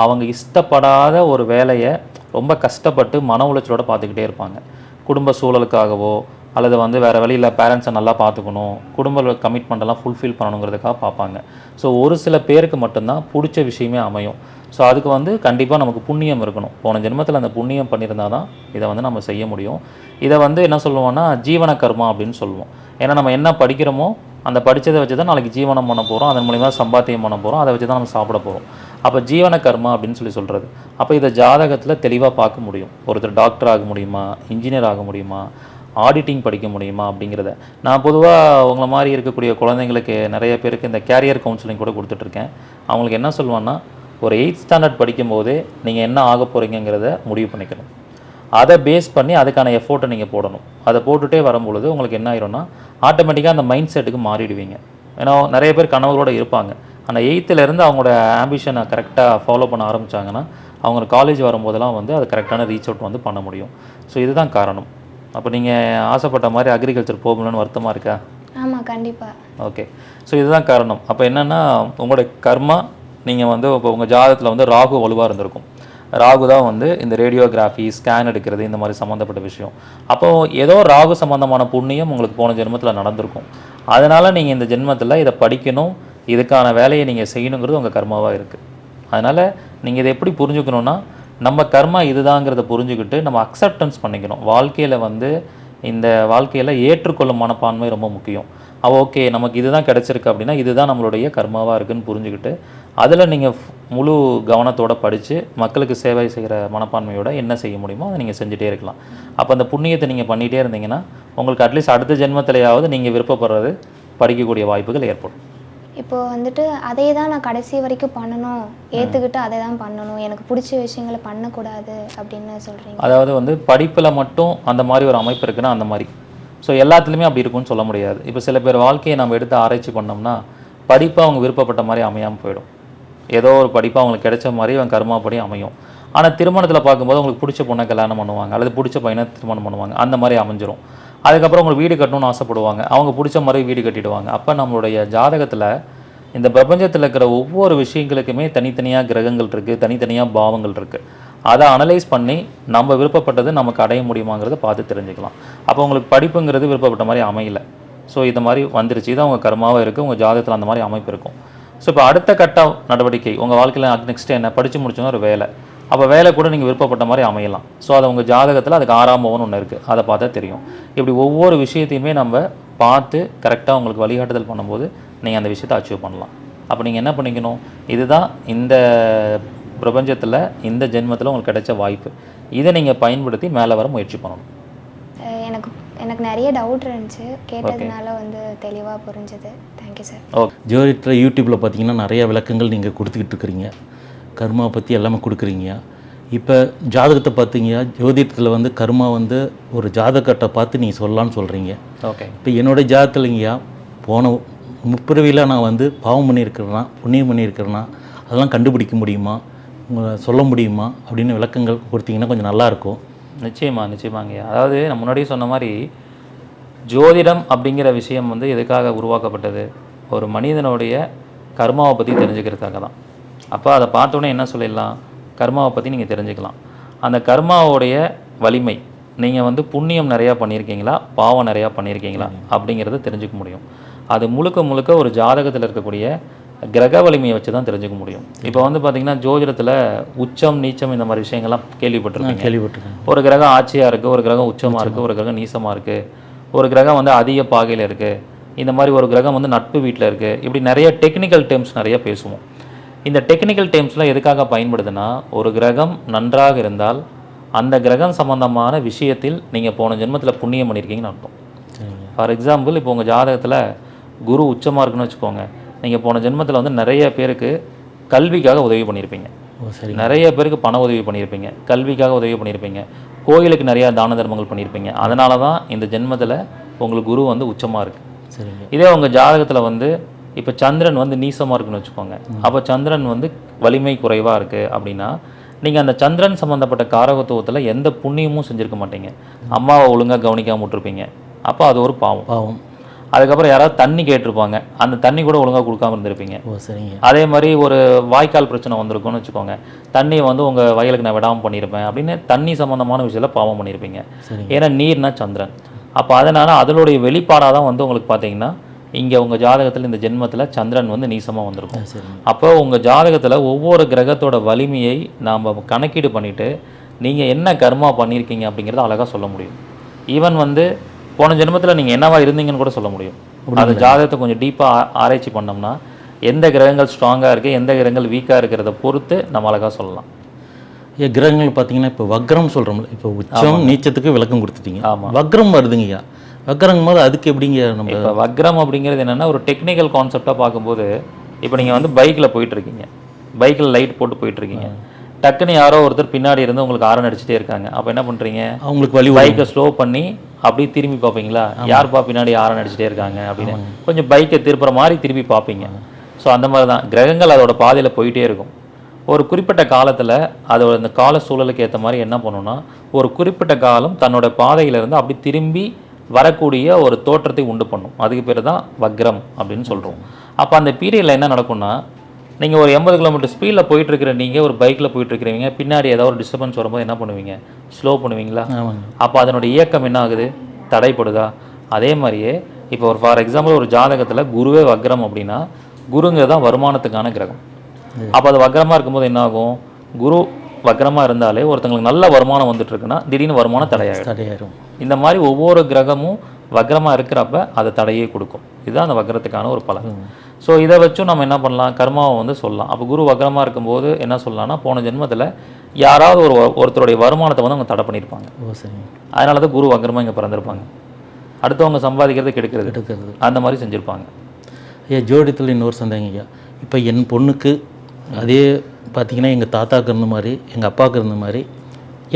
அவங்க இஷ்டப்படாத ஒரு வேலையை ரொம்ப கஷ்டப்பட்டு மன உளைச்சலோடு பார்த்துக்கிட்டே இருப்பாங்க. குடும்ப சூழலுக்காகவோ அல்லது வேறு வழியில் பேரண்ட்ஸை நல்லா பார்த்துக்கணும், குடும்ப கமிட்மெண்ட்டெல்லாம் ஃபுல்ஃபில் பண்ணணுங்கிறதுக்காக பார்ப்பாங்க. ஸோ ஒரு சில பேருக்கு மட்டும்தான் பிடிச்ச விஷயமே அமையும். ஸோ அதுக்கு கண்டிப்பாக நமக்கு புண்ணியம் இருக்கணும். போன ஜென்மத்தில் அந்த புண்ணியம் பண்ணியிருந்தால் தான் இதை நம்ம செய்ய முடியும். இதை என்ன சொல்லுவோம்னா ஜீவன கர்மா அப்படின்னு சொல்லுவோம். ஏன்னா நம்ம என்ன படிக்கிறோமோ அந்த படித்ததை வச்சு தான் நாளைக்கு ஜீவனம் பண்ண போகிறோம், அதன் மூலிமா சம்பாத்தியம் பண்ண போகிறோம், அதை வச்சு தான் நம்ம சாப்பிட போகிறோம். அப்போ ஜீவன கர்மா அப்படின்னு சொல்கிறது. அப்போ இதை ஜாதகத்தில் தெளிவாக பார்க்க முடியும். ஒருத்தர் டாக்டர் ஆக முடியுமா, இன்ஜினியர் ஆக முடியுமா, ஆடிட்டிங் படிக்க முடியுமா அப்படிங்கிறத. நான் பொதுவாக உங்களை மாதிரி இருக்கக்கூடிய குழந்தைங்களுக்கு நிறைய பேருக்கு இந்த கேரியர் கவுன்சிலிங் கூட கொடுத்துட்ருக்கேன். அவங்களுக்கு என்ன சொல்லுவேன்னா, ஒரு 8th ஸ்டாண்டர்ட் படிக்கும்போதே நீங்கள் என்ன ஆக போகிறீங்கிறத முடிவு பண்ணிக்கணும். அதை பேஸ் பண்ணி அதுக்கான எஃபோர்ட்டை நீங்கள் போடணும். அதை போட்டுகிட்டே வரும்பொழுது உங்களுக்கு என்ன ஆயிரும்னா, ஆட்டோமேட்டிக்காக அந்த மைண்ட் செட்டுக்கு மாறிடுவீங்க. ஏன்னா நிறைய பேர் கனவுகளோடு இருப்பாங்க, அந்த 8th அவங்களோட ஆம்பிஷனை கரெக்டாக ஃபாலோ பண்ண ஆரம்பித்தாங்கன்னா அவங்க காலேஜ் வரும்போதெல்லாம் வந்து அது கரெக்டான ரீச் அவுட் வந்து பண்ண முடியும். ஸோ இதுதான் காரணம். அப்போ நீங்கள் ஆசைப்பட்ட மாதிரி அக்ரிகல்ச்சர் போகணும்னு வருத்தமாக இருக்கா? ஆமாம், கண்டிப்பாக. ஓகே. ஸோ இதுதான் காரணம். அப்போ என்னென்னா உங்களோட கர்மா நீங்கள் வந்து இப்போ உங்கள் ஜாதகத்தில் வந்து ராகு வலுவாக இருந்திருக்கும். ராகு தான் வந்து இந்த ரேடியோகிராஃபி, ஸ்கேன் எடுக்கிறது, இந்த மாதிரி சம்மந்தப்பட்ட விஷயம். அப்போது ஏதோ ராகு சம்மந்தமான புண்ணியம் உங்களுக்கு போன ஜென்மத்தில் நடந்திருக்கும். அதனால் நீங்கள் இந்த ஜென்மத்தில் இதை படிக்கணும், இதுக்கான வேலையை நீங்கள் செய்யணுங்கிறது உங்கள் கர்மாவாக இருக்குது. அதனால் நீங்கள் இதை எப்படி புரிஞ்சுக்கணுன்னா, நம்ம கர்மா இதுதாங்கிறத புரிஞ்சுக்கிட்டு நம்ம அக்செப்டன்ஸ் பண்ணிக்கணும். வாழ்க்கையில் வந்து இந்த வாழ்க்கையில் ஏற்றுக்கொள்ளும் மனப்பான்மை ரொம்ப முக்கியம். ஓகே, நமக்கு இதுதான் கிடச்சிருக்கு அப்படின்னா இதுதான் நம்மளுடைய கர்மாவாக இருக்குதுன்னு புரிஞ்சுக்கிட்டு அதில் நீங்கள் முழு கவனத்தோடு படித்து மக்களுக்கு சேவை செய்கிற மனப்பான்மையோட என்ன செய்ய முடியுமோ அதை நீங்கள் செஞ்சுட்டே இருக்கலாம். அப்போ அந்த புண்ணியத்தை நீங்கள் பண்ணிகிட்டே இருந்தீங்கன்னா உங்களுக்கு அட்லீஸ்ட் அடுத்த ஜென்மத்திலேயாவது நீங்கள் விருப்பப்படுறது படிக்கக்கூடிய வாய்ப்புகள் ஏற்படும். இப்போது வந்துட்டு அதே தான் நான் கடைசி வரைக்கும் பண்ணணும், ஏற்றுக்கிட்டு அதை தான் பண்ணணும், எனக்கு பிடிச்ச விஷயங்களை பண்ணக்கூடாது அப்படின்னு சொல்கிறீங்க? அதாவது வந்து படிப்பில் மட்டும் அந்த மாதிரி ஒரு அமைப்பு இருக்குன்னா அந்த மாதிரி. ஸோ எல்லாத்துலேயுமே அப்படி இருக்குன்னு சொல்ல முடியாது. இப்போ சில பேர் வாழ்க்கையை நம்ம எடுத்து ஆராய்ச்சி பண்ணோம்னா படிப்பு அவங்க விருப்பப்பட்ட மாதிரி அமையாமல் போயிடும். ஏதோ ஒரு படிப்பு அவங்களுக்கு கிடைச்ச மாதிரி அவங்க கர்மாப்படி அமையும். ஆனால் திருமணத்தில் பார்க்கும்போது அவங்களுக்கு பிடிச்ச பொண்ணை கல்யாணம் பண்ணுவாங்க, அல்லது பிடிச்ச பையனை திருமணம் பண்ணுவாங்க, அந்த மாதிரி அமைஞ்சிரும். அதுக்கப்புறம் அவங்க வீடு கட்டணும்னு ஆசைப்படுவாங்க, அவங்க பிடிச்ச மாதிரி வீடு கட்டிடுவாங்க. அப்போ நம்மளுடைய ஜாதகத்தில் இந்த பிரபஞ்சத்தில் இருக்கிற ஒவ்வொரு விஷயங்களுக்குமே தனித்தனியாக கிரகங்கள் இருக்குது, தனித்தனியாக பாவங்கள் இருக்குது. அதை அனலைஸ் பண்ணி நம்ம விருப்பப்பட்டது நமக்கு அடைய முடியுமாங்கிறத பார்த்து தெரிஞ்சுக்கலாம். அப்போ உங்களுக்கு படிப்புங்கிறது விருப்பப்பட்ட மாதிரி அமையல, ஸோ இந்த மாதிரி வந்துருச்சு, இதான் உங்கள் கர்மாவாக இருக்குது, உங்கள் ஜாதகத்தில் அந்த மாதிரி அமைப்பு இருக்கும். ஸோ இப்போ அடுத்த கட்ட நடவடிக்கை உங்கள் வாழ்க்கையில் நெக்ஸ்ட்டு என்ன, படித்து முடிச்சோன்னா ஒரு வேலை. அப்போ வேலை கூட நீங்கள் விருப்பப்பட்ட மாதிரி அமையலாம். ஸோ அது உங்கள் ஜாதகத்தில் அதுக்கு 6ஆம் பாவம்னு ஒன்று இருக்குது, அதை பார்த்தா தெரியும். இப்படி ஒவ்வொரு விஷயத்தையுமே நம்ம பார்த்து கரெக்டாக உங்களுக்கு வழிகாட்டுதல் பண்ணும்போது நீங்கள் அந்த விஷயத்தை அச்சீவ் பண்ணலாம். அப்போ நீங்கள் என்ன பண்ணிக்கணும், இதுதான் இந்த பிரபஞ்சத்தில் இந்த ஜென்மத்தில் உங்களுக்கு கிடைச்ச வாய்ப்பு, இதை நீங்கள் பயன்படுத்தி மேலே வர முயற்சி பண்ணணும். எனக்கு நிறைய டவுட் இருந்துச்சு, கேட்டதுனால வந்து தெளிவாக புரிஞ்சுது. Thank you sir. ஓகே. ஜோதிடத்தில் யூடியூப்பில் பார்த்தீங்கன்னா நிறைய விளக்கங்கள் நீங்கள் கொடுத்துக்கிட்டு இருக்கிறீங்க, கர்மா பற்றி எல்லாமே கொடுக்குறீங்க. இப்போ ஜாதகத்தை பார்த்தீங்க, ஜோதிடத்தில் வந்து கர்மா வந்து ஒரு ஜாதகத்தை பார்த்து நீங்கள் சொல்லலான்னு சொல்கிறீங்க. ஓகே. இப்போ என்னோடய ஜாதகத்துலங்கய்யா போன முப்பிறவியில் நான் வந்து பாவம் பண்ணியிருக்கிறேன்னா புண்ணியம் பண்ணியிருக்கிறேன்னா அதெல்லாம் கண்டுபிடிக்க முடியுமா, சொல்ல முடியுமா அப்படின்னு விளக்கங்கள் கொடுத்தீங்கன்னா கொஞ்சம் நல்லாயிருக்கும். நிச்சயமாங்கய்யா. அதாவது நான் முன்னாடியே சொன்ன மாதிரி ஜோதிடம் அப்படிங்கிற விஷயம் வந்து எதுக்காக உருவாக்கப்பட்டது, ஒரு மனிதனுடைய கர்மாவை பற்றி தெரிஞ்சுக்கிறதுக்காக தான். அப்போ அதை பார்த்தோன்னே என்ன சொல்லிடலாம், கர்மாவை பற்றி நீங்கள் தெரிஞ்சுக்கலாம். அந்த கர்மாவோடைய வலிமை, நீங்கள் வந்து புண்ணியம் நிறையா பண்ணியிருக்கீங்களா, பாவம் நிறையா பண்ணியிருக்கீங்களா அப்படிங்கிறத தெரிஞ்சுக்க முடியும். அது முழுக்க முழுக்க ஒரு ஜாதகத்தில் இருக்கக்கூடிய கிரக வலிமையை வச்சு தான் தெரிஞ்சுக்க முடியும். இப்போ வந்து பார்த்திங்கன்னா ஜோதிடத்தில் உச்சம் நீச்சம் இந்த மாதிரி விஷயங்கள்லாம் கேள்விப்பட்டிருக்கேன். ஒரு கிரகம் ஆட்சியாக இருக்குது, ஒரு கிரகம் உச்சமாக இருக்குது, ஒரு கிரகம் நீசமாக இருக்குது, ஒரு கிரகம் வந்து அதிக பாகையில் இருக்குது, இந்த மாதிரி ஒரு கிரகம் வந்து நட்பு வீட்டில் இருக்குது. இப்படி நிறைய டெக்னிக்கல் டேர்ம்ஸ் நிறைய பேசுவோம். இந்த டெக்னிக்கல் டேர்ம்ஸ்லாம் எதுக்காக பயன்படுதுன்னா, ஒரு கிரகம் நன்றாக இருந்தால் அந்த கிரகம் சம்பந்தமான விஷயத்தில் நீங்கள் போன ஜென்மத்தில் புண்ணியம் பண்ணியிருக்கீங்கன்னு அர்த்தம். ஃபார் எக்ஸாம்பிள், இப்போ உங்கள் ஜாதகத்தில் குரு உச்சமாக இருக்குன்னு வச்சுக்கோங்க, நீங்கள் போன ஜென்மத்தில் வந்து நிறைய பேருக்கு கல்விக்காக உதவி பண்ணியிருப்பீங்க, நிறைய பேருக்கு பண உதவி பண்ணியிருப்பீங்க, கல்விக்காக உதவி பண்ணியிருப்பீங்க, கோயிலுக்கு நிறையா தான தர்மங்கள் பண்ணியிருப்பீங்க. அதனால தான் இந்த ஜென்மத்தில் உங்களுக்கு குரு வந்து உச்சமாக இருக்குது. இதே உங்கள் ஜாதகத்தில் வந்து இப்போ சந்திரன் வந்து நீசமாக இருக்குன்னு வச்சுக்கோங்க, அப்போ சந்திரன் வந்து வலிமை குறைவாக இருக்குது அப்படின்னா நீங்கள் அந்த சந்திரன் சம்மந்தப்பட்ட காரகத்துவத்தில் எந்த புண்ணியமும் செஞ்சுருக்க மாட்டீங்க, அம்மாவை ஒழுங்காக கவனிக்காமல் விட்டுருப்பீங்க, அப்போ அது ஒரு பாவம். அதுக்கப்புறம் யாராவது தண்ணி கேட்டிருப்பாங்க, அந்த தண்ணி கூட ஒழுங்காக கொடுக்காம இருந்திருப்பீங்க. அதே மாதிரி ஒரு வாய்க்கால் பிரச்சனை வந்திருக்குன்னு வச்சுக்கோங்க, தண்ணியை வந்து உங்கள் வயலுக்கு நான் விடாமல் பண்ணியிருப்பேன் அப்படின்னு தண்ணி சம்மந்தமான விஷயத்தில் பாவம் பண்ணியிருப்பீங்க. ஏன்னா நீர்னா சந்திரன். அப்போ அதனால் அதனுடைய வெளிப்பாடாக தான் வந்து உங்களுக்கு பார்த்தீங்கன்னா இங்கே உங்கள் ஜாதகத்தில் இந்த ஜென்மத்தில் சந்திரன் வந்து நீசமாக வந்திருக்கும். அப்போ உங்கள் ஜாதகத்தில் ஒவ்வொரு கிரகத்தோட வலிமையை நாம் கணக்கீடு பண்ணிவிட்டு நீங்கள் என்ன கர்மா பண்ணியிருக்கீங்க அப்படிங்கிறத அழகாக சொல்ல முடியும். ஈவன் வந்து போன ஜென்மத்தில் நீங்கள் என்னவா இருந்தீங்கன்னு கூட சொல்ல முடியும். அந்த ஜாதகத்தை கொஞ்சம் டீப்பாக ஆராய்ச்சி பண்ணோம்னா எந்த கிரகங்கள் ஸ்ட்ராங்காக இருக்குது, எந்த கிரகங்கள் வீக்காக இருக்கிறத பொறுத்து நம்ம அழகாக சொல்லலாம். கிரகங்கள் பார்த்தீங்கன்னா இப்போ வக்ரம் சொல்கிறோம்ல, இப்போ உச்சம் நீச்சத்துக்கு விளக்கம் கொடுத்துட்டீங்க. ஆமாம், வக்ரம் வருதுங்கய்யா. வக்ரம் போது அதுக்கு எப்படிங்க நம்ம இப்போ வக்ரம் அப்படிங்கிறது என்னென்னா ஒரு டெக்னிக்கல் கான்செப்டாக பார்க்கும்போது, இப்போ நீங்கள் வந்து பைக்கில் போயிட்டுருக்கீங்க, பைக்கில் லைட் போட்டு போயிட்டுருக்கீங்க, டக்குன்னு யாரோ ஒருத்தர் பின்னாடி இருந்து உங்களுக்கு ஆரன் அடிச்சுட்டே இருக்காங்க. அப்போ என்ன பண்ணுறீங்க, அவங்களுக்கு வழி பைக்கை ஸ்லோ பண்ணி அப்படியே திரும்பி பார்ப்பீங்களா, யார்ப்பா பின்னாடி ஆரன் அடிச்சுட்டே இருக்காங்க அப்படின்னு கொஞ்சம் பைக்கை திருப்புற மாதிரி திரும்பி பார்ப்பீங்க. ஸோ அந்த மாதிரி தான் கிரகங்கள் அதோட பாதையில் போயிட்டே இருக்கும். ஒரு குறிப்பிட்ட காலத்தில் அதோட அந்த கால சூழலுக்கு ஏற்ற மாதிரி என்ன பண்ணுன்னா, ஒரு குறிப்பிட்ட காலம் தன்னோட பாதையிலேருந்து அப்படி திரும்பி வரக்கூடிய ஒரு தோற்றத்தை உண்டு பண்ணும். அதுக்கு பேர் தான் வக்ரம் அப்படின்னு சொல்கிறோம். அப்போ அந்த பீரியடில் என்ன நடக்கும்னா, நீங்கள் ஒரு 80 கிலோமீட்டர் ஸ்பீடில் போயிட்டுருக்கிற நீங்கள் ஒரு பைக்கில் போயிட்டுருக்கிறீங்க, பின்னாடி ஏதாவது ஒரு டிஸ்டர்பன்ஸ் வரும்போது என்ன பண்ணுவீங்க? ஸ்லோ பண்ணுவீங்களா? அப்போ அதனுடைய இயக்கம் என்ன ஆகுது? தடைப்படுதா? அதே மாதிரியே இப்போ ஒரு ஃபார் எக்ஸாம்பிள் ஒரு ஜாதகத்தில் குருவே வக்ரம் அப்படின்னா, குருங்கிறது தான் வருமானத்துக்கான கிரகம். அப்போ அது வக்ரமாக இருக்கும்போது என்ன ஆகும்? குரு வக்ரமாக இருந்தாலே ஒருத்தங்களுக்கு நல்ல வருமானம் வந்துட்டு இருக்குன்னா திடீர்னு வருமானம் தடையாயிடும். இந்த மாதிரி ஒவ்வொரு கிரகமும் வக்ரமாக இருக்கிறப்ப அதை தடையே கொடுக்கும். இதுதான் அந்த வக்ரத்துக்கான ஒரு பலன். ஸோ இதை வச்சும் நம்ம என்ன பண்ணலாம்? கர்மாவை வந்து சொல்லலாம். அப்போ குரு வக்ரமாக இருக்கும்போது என்ன சொல்லலாம்னா, போன ஜென்மத்தில் யாராவது ஒருத்தருடைய வருமானத்தை வந்து அவங்க தடை பண்ணியிருப்பாங்க. அதனால தான் குரு வக்ரமாக இங்கே பிறந்திருப்பாங்க. அடுத்தவங்க சம்பாதிக்கிறது கெடுக்கிறது அந்த மாதிரி செஞ்சுருப்பாங்க. ஐயா, ஜோடியத்தில் இன்னொரு சந்தேகம் ஐயா. இப்போ என் பொண்ணுக்கு அதே பார்த்தீங்கன்னா எங்கள் தாத்தாவுக்கு இருந்த மாதிரி எங்கள் அப்பாவுக்கு இருந்த மாதிரி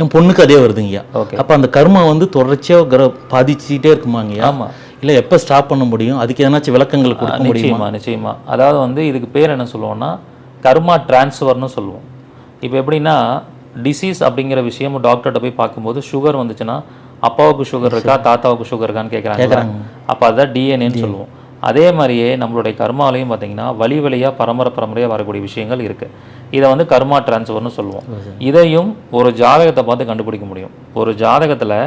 என் பொண்ணுக்கு அதே வருதுங்கய்யா. ஓகே. அப்போ அந்த கர்மா வந்து தொடர்ச்சியாக பாதிச்சுட்டே இருக்குமாங்கய்யா? ஆமாம். இல்லை எப்போ ஸ்டாப் பண்ண முடியும்? அதுக்கு எதனாச்சும் விளக்கங்கள் கொடுக்க முடியுமா? நிச்சயமா. அதாவது வந்து இதுக்கு பேர் என்ன சொல்லுவோம்னா, கர்மா டிரான்ஸ்ஃபர்னு சொல்லுவோம். இப்போ எப்படின்னா, டிசீஸ் அப்படிங்கிற விஷயமும் டாக்டர்கிட்ட போய் பார்க்கும்போது சுகர் வந்துச்சுன்னா அப்பாவுக்கு சுகர் இருக்கா தாத்தாவுக்கு சுகர் இருக்கான்னு கேட்குறாங்க. அப்போ அதுதான் டிஎன்ஏன்னு சொல்லுவோம். அதே மாதிரியே நம்மளுடைய கர்மாலையும் பார்த்தீங்கன்னா வழியாக பரம்பரையாக வரக்கூடிய விஷயங்கள் இருக்குது. இதை வந்து கர்மா டிரான்ஸ்ஃபர்னு சொல்லுவோம். இதையும் ஒரு ஜாதகத்தை பார்த்து கண்டுபிடிக்க முடியும். ஒரு ஜாதகத்தில்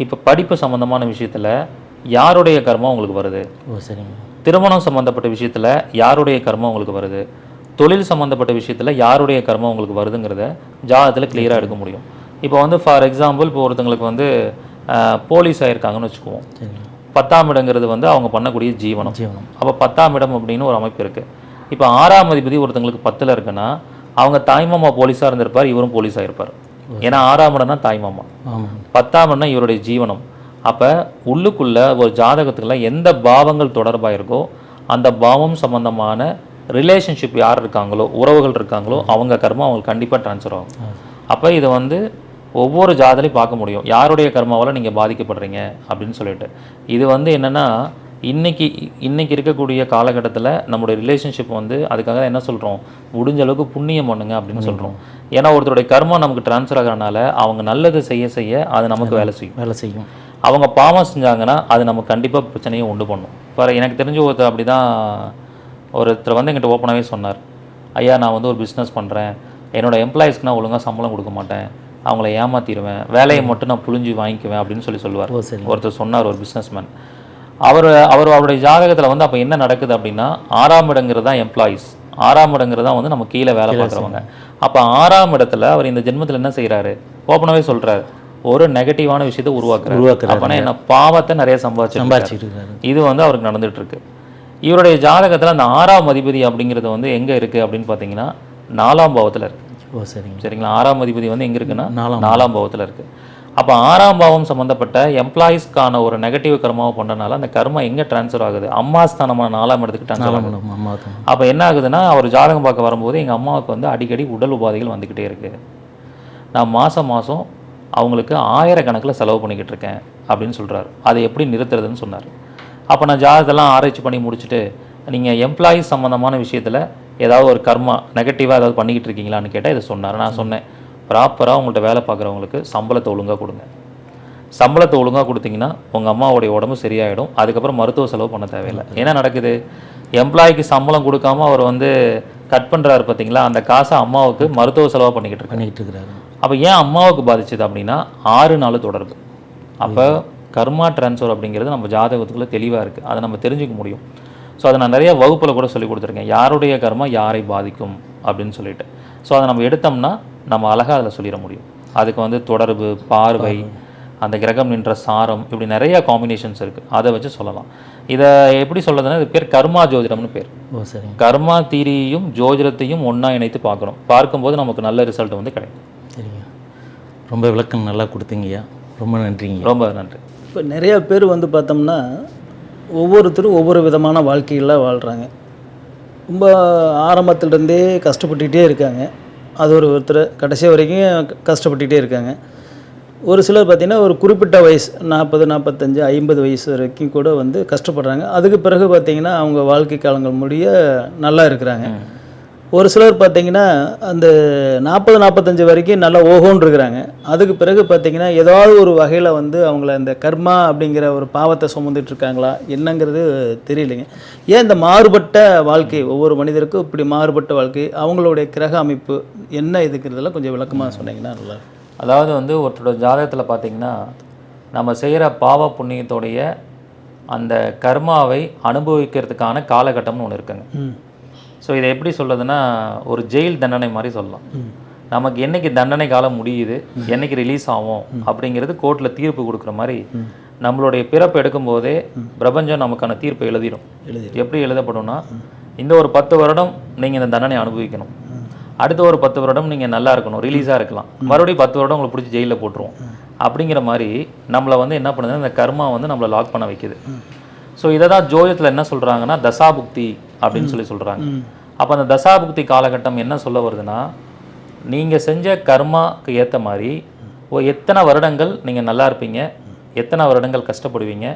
இப்போ படிப்பு சம்மந்தமான விஷயத்தில் யாருடைய கர்மா உங்களுக்கு வருது? திருமணம் சம்மந்தப்பட்ட விஷயத்தில் யாருடைய கர்மா உங்களுக்கு வருது? தொழில் சம்மந்தப்பட்ட விஷயத்தில் யாருடைய கர்மா உங்களுக்கு வருதுங்கிறத ஜாதகத்தில் கிளியராக எடுக்க முடியும். இப்போ வந்து ஃபார் எக்ஸாம்பிள் இப்போ ஒருத்தங்களுக்கு வந்து போலீஸ் ஆகிருக்காங்கன்னு வச்சுக்குவோம். 10ஆம் இடங்கிறது வந்து அவங்க பண்ணக்கூடிய ஜீவனம். அப்போ 10ஆம் இடம் அப்படின்னு ஒரு அமைப்பு இருக்குது. இப்போ 6ஆம் அதிபதி ஒருத்தங்களுக்கு 10ல் இருக்குன்னா அவங்க தாய்மாமா போலீஸாக இருந்திருப்பார், இவரும் போலீஸாக இருப்பார். ஏன்னா 6ஆம் இடம் தான் தாய்மாமா, 10ஆம் இடம்னா இவருடைய ஜீவனம். அப்போ உள்ளுக்குள்ளே ஒரு ஜாதகத்துக்குள்ள எந்த பாவங்கள் தொடர்பாக இருக்கோ அந்த பாவம் சம்மந்தமான ரிலேஷன்ஷிப் யார் இருக்காங்களோ, உறவுகள் இருக்காங்களோ, அவங்க கர்மா அவங்களுக்கு கண்டிப்பாக ட்ரான்ஸ்ஃபர் ஆகும். அப்போ இதை வந்து ஒவ்வொரு ஜாதகத்தையும் பார்க்க முடியும், யாருடைய கர்மாவால் நீங்கள் பாதிக்கப்படுறீங்க அப்படின்னு சொல்லிட்டு. இது வந்து என்னென்னா, இன்னைக்கு இருக்கக்கூடிய காலகட்டத்தில் நம்மளுடைய ரிலேஷன்ஷிப் வந்து அதுக்காக என்ன சொல்கிறோம், முடிஞ்ச அளவுக்கு புண்ணியம் பண்ணுங்க அப்படின்னு சொல்கிறோம். ஏன்னா ஒருத்தருடைய கர்மா நமக்கு ட்ரான்ஸ்ஃபர் ஆகிறனால அவங்க நல்லது செய்ய அது நமக்கு வேலை செய்யும். அவங்க பாவம் செஞ்சாங்கன்னா அது நமக்கு கண்டிப்பாக பிரச்சனையை உண்டு பண்ணும். இப்போ எனக்கு தெரிஞ்ச ஒருத்தர் வந்து என்கிட்ட ஓப்பனாகவே சொன்னார், ஐயா நான் வந்து ஒரு பிஸ்னஸ் பண்ணுறேன், என்னோடய எம்ப்ளாயீஸ்க்கு நான் ஒழுங்காக சம்பளம் கொடுக்க மாட்டேன், அவங்கள ஏமாற்றிடுவேன், வேலையை மட்டும் நான் புழிஞ்சு வாங்கிக்குவேன் அப்படின்னு சொல்லுவார். ஒருத்தர் சொன்னார், ஒரு பிஸ்னஸ்மேன். அவருடைய ஜாதகத்தில் வந்து அப்போ என்ன நடக்குது அப்படின்னா, 6ஆம் இடங்கிறது தான் எம்ப்ளாயீஸ், 6ஆம் இடங்கிறது தான் வந்து நம்ம கீழே வேலை பார்க்குறவங்க. அப்போ 6ஆம் இடத்துல அவர் இந்த ஜென்மத்தில் என்ன செய்கிறாரு, ஓப்பனாகவே சொல்கிறார், ஒரு நெகட்டிவான விஷயத்தை உருவாக்குறாரு. அப்போனா என்ன, பாவத்தை நிறைய சம்பாதிச்சிட்டு இது வந்து அவருக்கு நடந்துட்டு இருக்கு. இவருடைய ஜாதகத்தில் அந்த 6ஆம் அதிபதி அப்படிங்கிறது வந்து எங்கே இருக்குது அப்படின்னு பார்த்தீங்கன்னா 4ஆம் பாவத்தில் இருக்குது. சரிங்களா? 6ஆம் அதிபதி வந்து எங்கே இருக்குன்னா 4ஆம் பாவத்தில் இருக்குது. அப்போ 6ஆம் பாவம் சம்மந்தப்பட்ட எம்ப்ளாயீஸ்க்கான ஒரு நெகட்டிவ் கர்மாவை பண்ணுறதுனால அந்த கர்மா எங்கே ட்ரான்ஸ்ஃபர் ஆகுது, அம்மா ஸ்தானமான 4ஆம் இடத்துக்கு ட்ரான்ஸ்ஃபர் ஆகுது. அப்போ என்ன ஆகுதுன்னா, அவர் ஜாதகம் பார்க்க வரும்போது எங்கள் அம்மாவுக்கு வந்து அடிக்கடி உடல் உபாதைகள் வந்துக்கிட்டே இருக்குது, நான் மாதம் அவங்களுக்கு 1000 கணக்கில் செலவு பண்ணிக்கிட்டு இருக்கேன் அப்படின்னு சொல்கிறாரு. அதை எப்படி நிறுத்துறதுன்னு சொன்னார். அப்போ நான் ஜாதகத்தெல்லாம் ஆராய்ச்சி பண்ணி முடிச்சுட்டு, நீங்கள் எம்ப்ளாயீஸ் சம்மந்தமான விஷயத்தில் ஏதாவது ஒரு கர்மா நெகட்டிவாக ஏதாவது பண்ணிக்கிட்டு இருக்கீங்களான்னு கேட்டால் இதை சொன்னார். நான் சொன்னேன், ப்ராப்பராக உங்கள்கிட்ட வேலை பார்க்குறவங்களுக்கு சம்பளத்தை ஒழுங்காக கொடுங்க. சம்பளத்தை ஒழுங்காக கொடுத்தீங்கன்னா உங்கள் அம்மாவுடைய உடம்பு சரியாயிடும், அதுக்கப்புறம் மருத்துவ செலவு பண்ண தேவையில்லை. என்ன நடக்குது, எம்ப்ளாய்க்கு சம்பளம் கொடுக்காம அவர் வந்து கட் பண்ணுறாரு பார்த்தீங்களா, அந்த காசை அம்மாவுக்கு மருத்துவ செலவாக பண்ணிக்கிட்டு இருக்கிறாரு. அப்போ ஏன் அம்மாவுக்கு பாதிச்சது அப்படின்னா 6 நாள் தொடர்பு. அப்போ கர்மா ட்ரான்ஸ்ஃபர் அப்படிங்கிறது நம்ம ஜாதகத்துக்குள்ளே தெளிவாக இருக்குது, அதை நம்ம தெரிஞ்சுக்க முடியும். ஸோ அதை நான் நிறைய வகுப்பில் கூட சொல்லி கொடுத்துருக்கேன், யாருடைய கர்மா யாரை பாதிக்கும் அப்படின்னு சொல்லிட்டு. ஸோ அதை நம்ம எடுத்தோம்னா நம்ம அழகாக அதில் சொல்லிட முடியும். அதுக்கு வந்து தொடர்பு, பார்வை, அந்த கிரகம் நின்ற சாரம், இப்படி நிறைய காம்பினேஷன்ஸ் இருக்குது, அதை வச்சு சொல்லலாம். இதை எப்படி சொல்கிறதுனா, இது பேர் கர்மா ஜோதிடம்னு பேர். கர்மா தீரியும் ஜோதிடத்தையும் ஒன்றா இணைத்து பார்க்கும்போது நமக்கு நல்ல ரிசல்ட் வந்து கிடைக்கும். சரிங்க, ரொம்ப விளக்கம் நல்லா கொடுத்தீங்கய்யா, ரொம்ப நன்றிங்க. ரொம்ப நன்றி. இப்போ நிறையா பேர் வந்து பார்த்தோம்னா ஒவ்வொருத்தரும் ஒவ்வொரு விதமான வாழ்க்கையில் வாழ்கிறாங்க. ரொம்ப ஆரம்பத்துலேருந்தே கஷ்டப்பட்டுக்கிட்டே இருக்காங்க, அது ஒருத்தர் கடைசி வரைக்கும் கஷ்டப்பட்டுக்கிட்டே இருக்காங்க. ஒரு சிலர் பார்த்திங்கன்னா ஒரு குறிப்பிட்ட வயசு 40, 45, 50 வயசு வரைக்கும் கூட வந்து கஷ்டப்படுறாங்க. அதுக்கு பிறகு பார்த்திங்கன்னா அவங்க வாழ்க்கை காலங்கள் முடிய நல்லா இருக்கிறாங்க. ஒரு சிலர் பார்த்திங்கன்னா அந்த 40, 45 வரைக்கும் நல்லா ஓஹோன்னு இருக்கிறாங்க. அதுக்கு பிறகு பார்த்திங்கன்னா ஏதாவது ஒரு வகையில் வந்து அவங்கள இந்த கர்மா அப்படிங்கிற ஒரு பாவத்தை சுமந்துட்டு இருக்காங்களா என்னங்கிறது தெரியலைங்க. ஏன் இந்த மாறுபட்ட வாழ்க்கை, ஒவ்வொரு மனிதருக்கும் இப்படி மாறுபட்ட வாழ்க்கை, அவங்களுடைய கிரக அமைப்பு என்ன இதுங்கிறதெல்லாம் கொஞ்சம் விளக்கமாக சொன்னீங்கன்னா நல்லா. அதாவது வந்து ஒருத்தரோட ஜாதகத்தில் பார்த்திங்கன்னா நம்ம செய்கிற பாவ புண்ணியத்தோடைய அந்த கர்மாவை அனுபவிக்கிறதுக்கான காலகட்டம்னு ஒன்று இருக்குங்க. ஸோ இதை எப்படி சொல்லுதுன்னா ஒரு ஜெயில் தண்டனை மாதிரி சொல்லலாம். நமக்கு என்றைக்கு தண்டனை காலம் முடியுது, என்றைக்கு ரிலீஸ் ஆகும் அப்படிங்கிறது கோர்ட்டில் தீர்ப்பு கொடுக்குற மாதிரி நம்மளுடைய பிறப்பு எடுக்கும்போதே பிரபஞ்சம் நமக்கான தீர்ப்பை எழுதிடும். எப்படி எழுதப்படும்னா, இந்த ஒரு 10 வருடம் நீங்கள் இந்த தண்டனை அனுபவிக்கணும், அடுத்த ஒரு 10 வருடம் நீங்கள் நல்லா இருக்கணும், ரிலீஸாக இருக்கலாம், மறுபடியும் 10 வருடம் உங்களை பிடிச்சி ஜெயிலில் போட்டுருவோம் அப்படிங்கிற மாதிரி நம்மளை வந்து என்ன பண்ணுதுன்னா இந்த கர்மா வந்து நம்மளை லாக் பண்ண வைக்குது. ஸோ இதை தான் ஜோதிடத்தில் என்ன சொல்கிறாங்கன்னா தசாபுக்தி அப்படின்னு சொல்கிறாங்க. அப்போ அந்த தசாபுக்தி காலகட்டம் என்ன சொல்ல வருதுன்னா, நீங்கள் செஞ்ச கர்மாக்கு ஏற்ற மாதிரி எத்தனை வருடங்கள் நீங்கள் நல்லா இருப்பீங்க, எத்தனை வருடங்கள் கஷ்டப்படுவீங்க,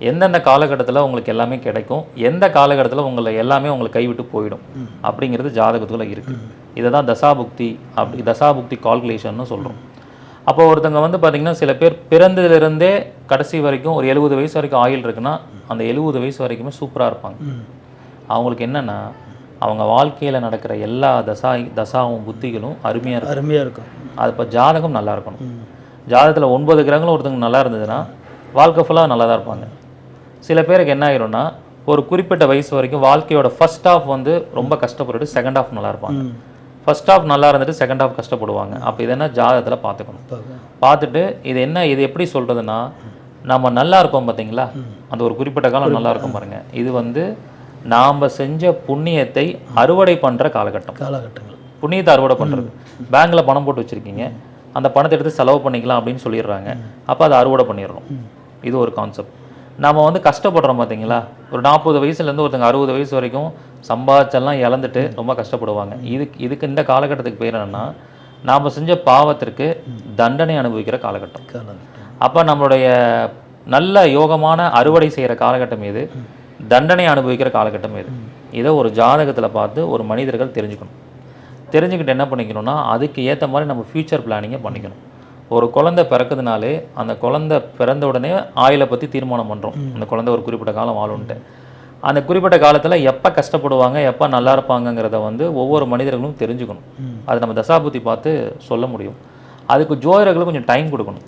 எந்தெந்த காலகட்டத்தில் உங்களுக்கு எல்லாமே கிடைக்கும், எந்த காலகட்டத்தில் உங்களை எல்லாமே உங்களுக்கு கைவிட்டு போயிடும் அப்படிங்கிறது ஜாதகத்தில் இருக்குது. இதை தான் தசாபுக்தி தசாபுக்தி கால்குலேஷன்னு சொல்கிறோம். அப்போ ஒருத்தங்க வந்து பார்த்திங்கன்னா சில பேர் பிறந்ததுலேருந்தே கடைசி வரைக்கும் ஒரு 70 வயசு வரைக்கும் ஆயுள் இருக்குன்னா அந்த 70 வயசு வரைக்குமே சூப்பராக இருப்பாங்க. அவங்களுக்கு என்னென்னா அவங்க வாழ்க்கையில் நடக்கிற எல்லா தசாவும் புத்திகளும் அருமையாக இருக்கும். அது இப்போ ஜாதகம் நல்லா இருக்கணும். ஜாதகத்தில் 9 கிரகங்களும் ஒருத்தங்க நல்லா இருந்ததுன்னா வாழ்க்கை ஃபுல்லாக நல்லா தான் இருப்பாங்க. சில பேருக்கு என்ன ஆகிரும்னா ஒரு குறிப்பிட்ட வயசு வரைக்கும் வாழ்க்கையோட ஃபர்ஸ்ட் ஹாஃப் வந்து ரொம்ப கஷ்டப்பட்டுட்டு செகண்ட் ஹாஃப் நல்லா இருப்பாங்க. ஃபர்ஸ்ட் ஹாஃப் நல்லா இருந்துட்டு செகண்ட் ஹாஃப் கஷ்டப்படுவாங்க. அப்போ இது என்ன ஜாதகத்தில் பார்த்துக்கணும். பார்த்துட்டு இது எப்படி சொல்கிறதுனா, நம்ம நல்லா இருக்கோம் பார்த்தீங்களா, அந்த ஒரு குறிப்பிட்ட காலம் நல்லா இருக்கும் பாருங்கள், இது வந்து நாம் செஞ்ச புண்ணியத்தை அறுவடை பண்ணுற காலகட்டங்கள். புண்ணியத்தை அறுவடை பண்ணுறது. பேங்க்கில் பணம் போட்டு வச்சுருக்கீங்க, அந்த பணத்தை எடுத்து செலவு பண்ணிக்கலாம் அப்படின்னு சொல்லிடுறாங்க. அப்போ அதை அறுவடை பண்ணிடுறோம். இது ஒரு கான்செப்ட். நம்ம வந்து கஷ்டப்படுறோம் பார்த்தீங்களா, ஒரு 40 வயசுலேருந்து ஒருத்தங்க 60 வயசு வரைக்கும் சம்பாதிச்செல்லாம் இழந்துட்டு ரொம்ப கஷ்டப்படுவாங்க. இதுக்கு இந்த காலகட்டத்துக்கு பேர் என்னென்னா, நாம் செஞ்ச பாவத்திற்கு தண்டனை அனுபவிக்கிற காலகட்டம். அப்போ நம்மளுடைய நல்ல யோகமான அறுவடை செய்கிற காலகட்டம் எது, தண்டனை அனுபவிக்கிற காலகட்டம் எது, இதை ஒரு ஜாதகத்தில் பார்த்து ஒரு மனிதர்கள் தெரிஞ்சுக்கிட்டு என்ன பண்ணிக்கணும்னா அதுக்கு ஏற்ற மாதிரி நம்ம ஃப்யூச்சர் பிளானிங்கை பண்ணிக்கணும். ஒரு குழந்தை பிறக்குதுனாலே அந்த குழந்தை பிறந்த உடனே ஆயுளை பற்றி தீர்மானம் பண்ணுறோம். அந்த குழந்தை ஒரு குறிப்பிட்ட காலம் வாழும்ட்டு. அந்த குறிப்பிட்ட காலத்தில் எப்போ கஷ்டப்படுவாங்க, எப்போ நல்லா இருப்பாங்கங்கிறத வந்து ஒவ்வொரு மனிதர்களும் தெரிஞ்சுக்கணும். அது நம்ம தசாபுத்தி பார்த்து சொல்ல முடியும். அதுக்கு ஜோதிடர்களும் கொஞ்சம் டைம் கொடுக்கணும்.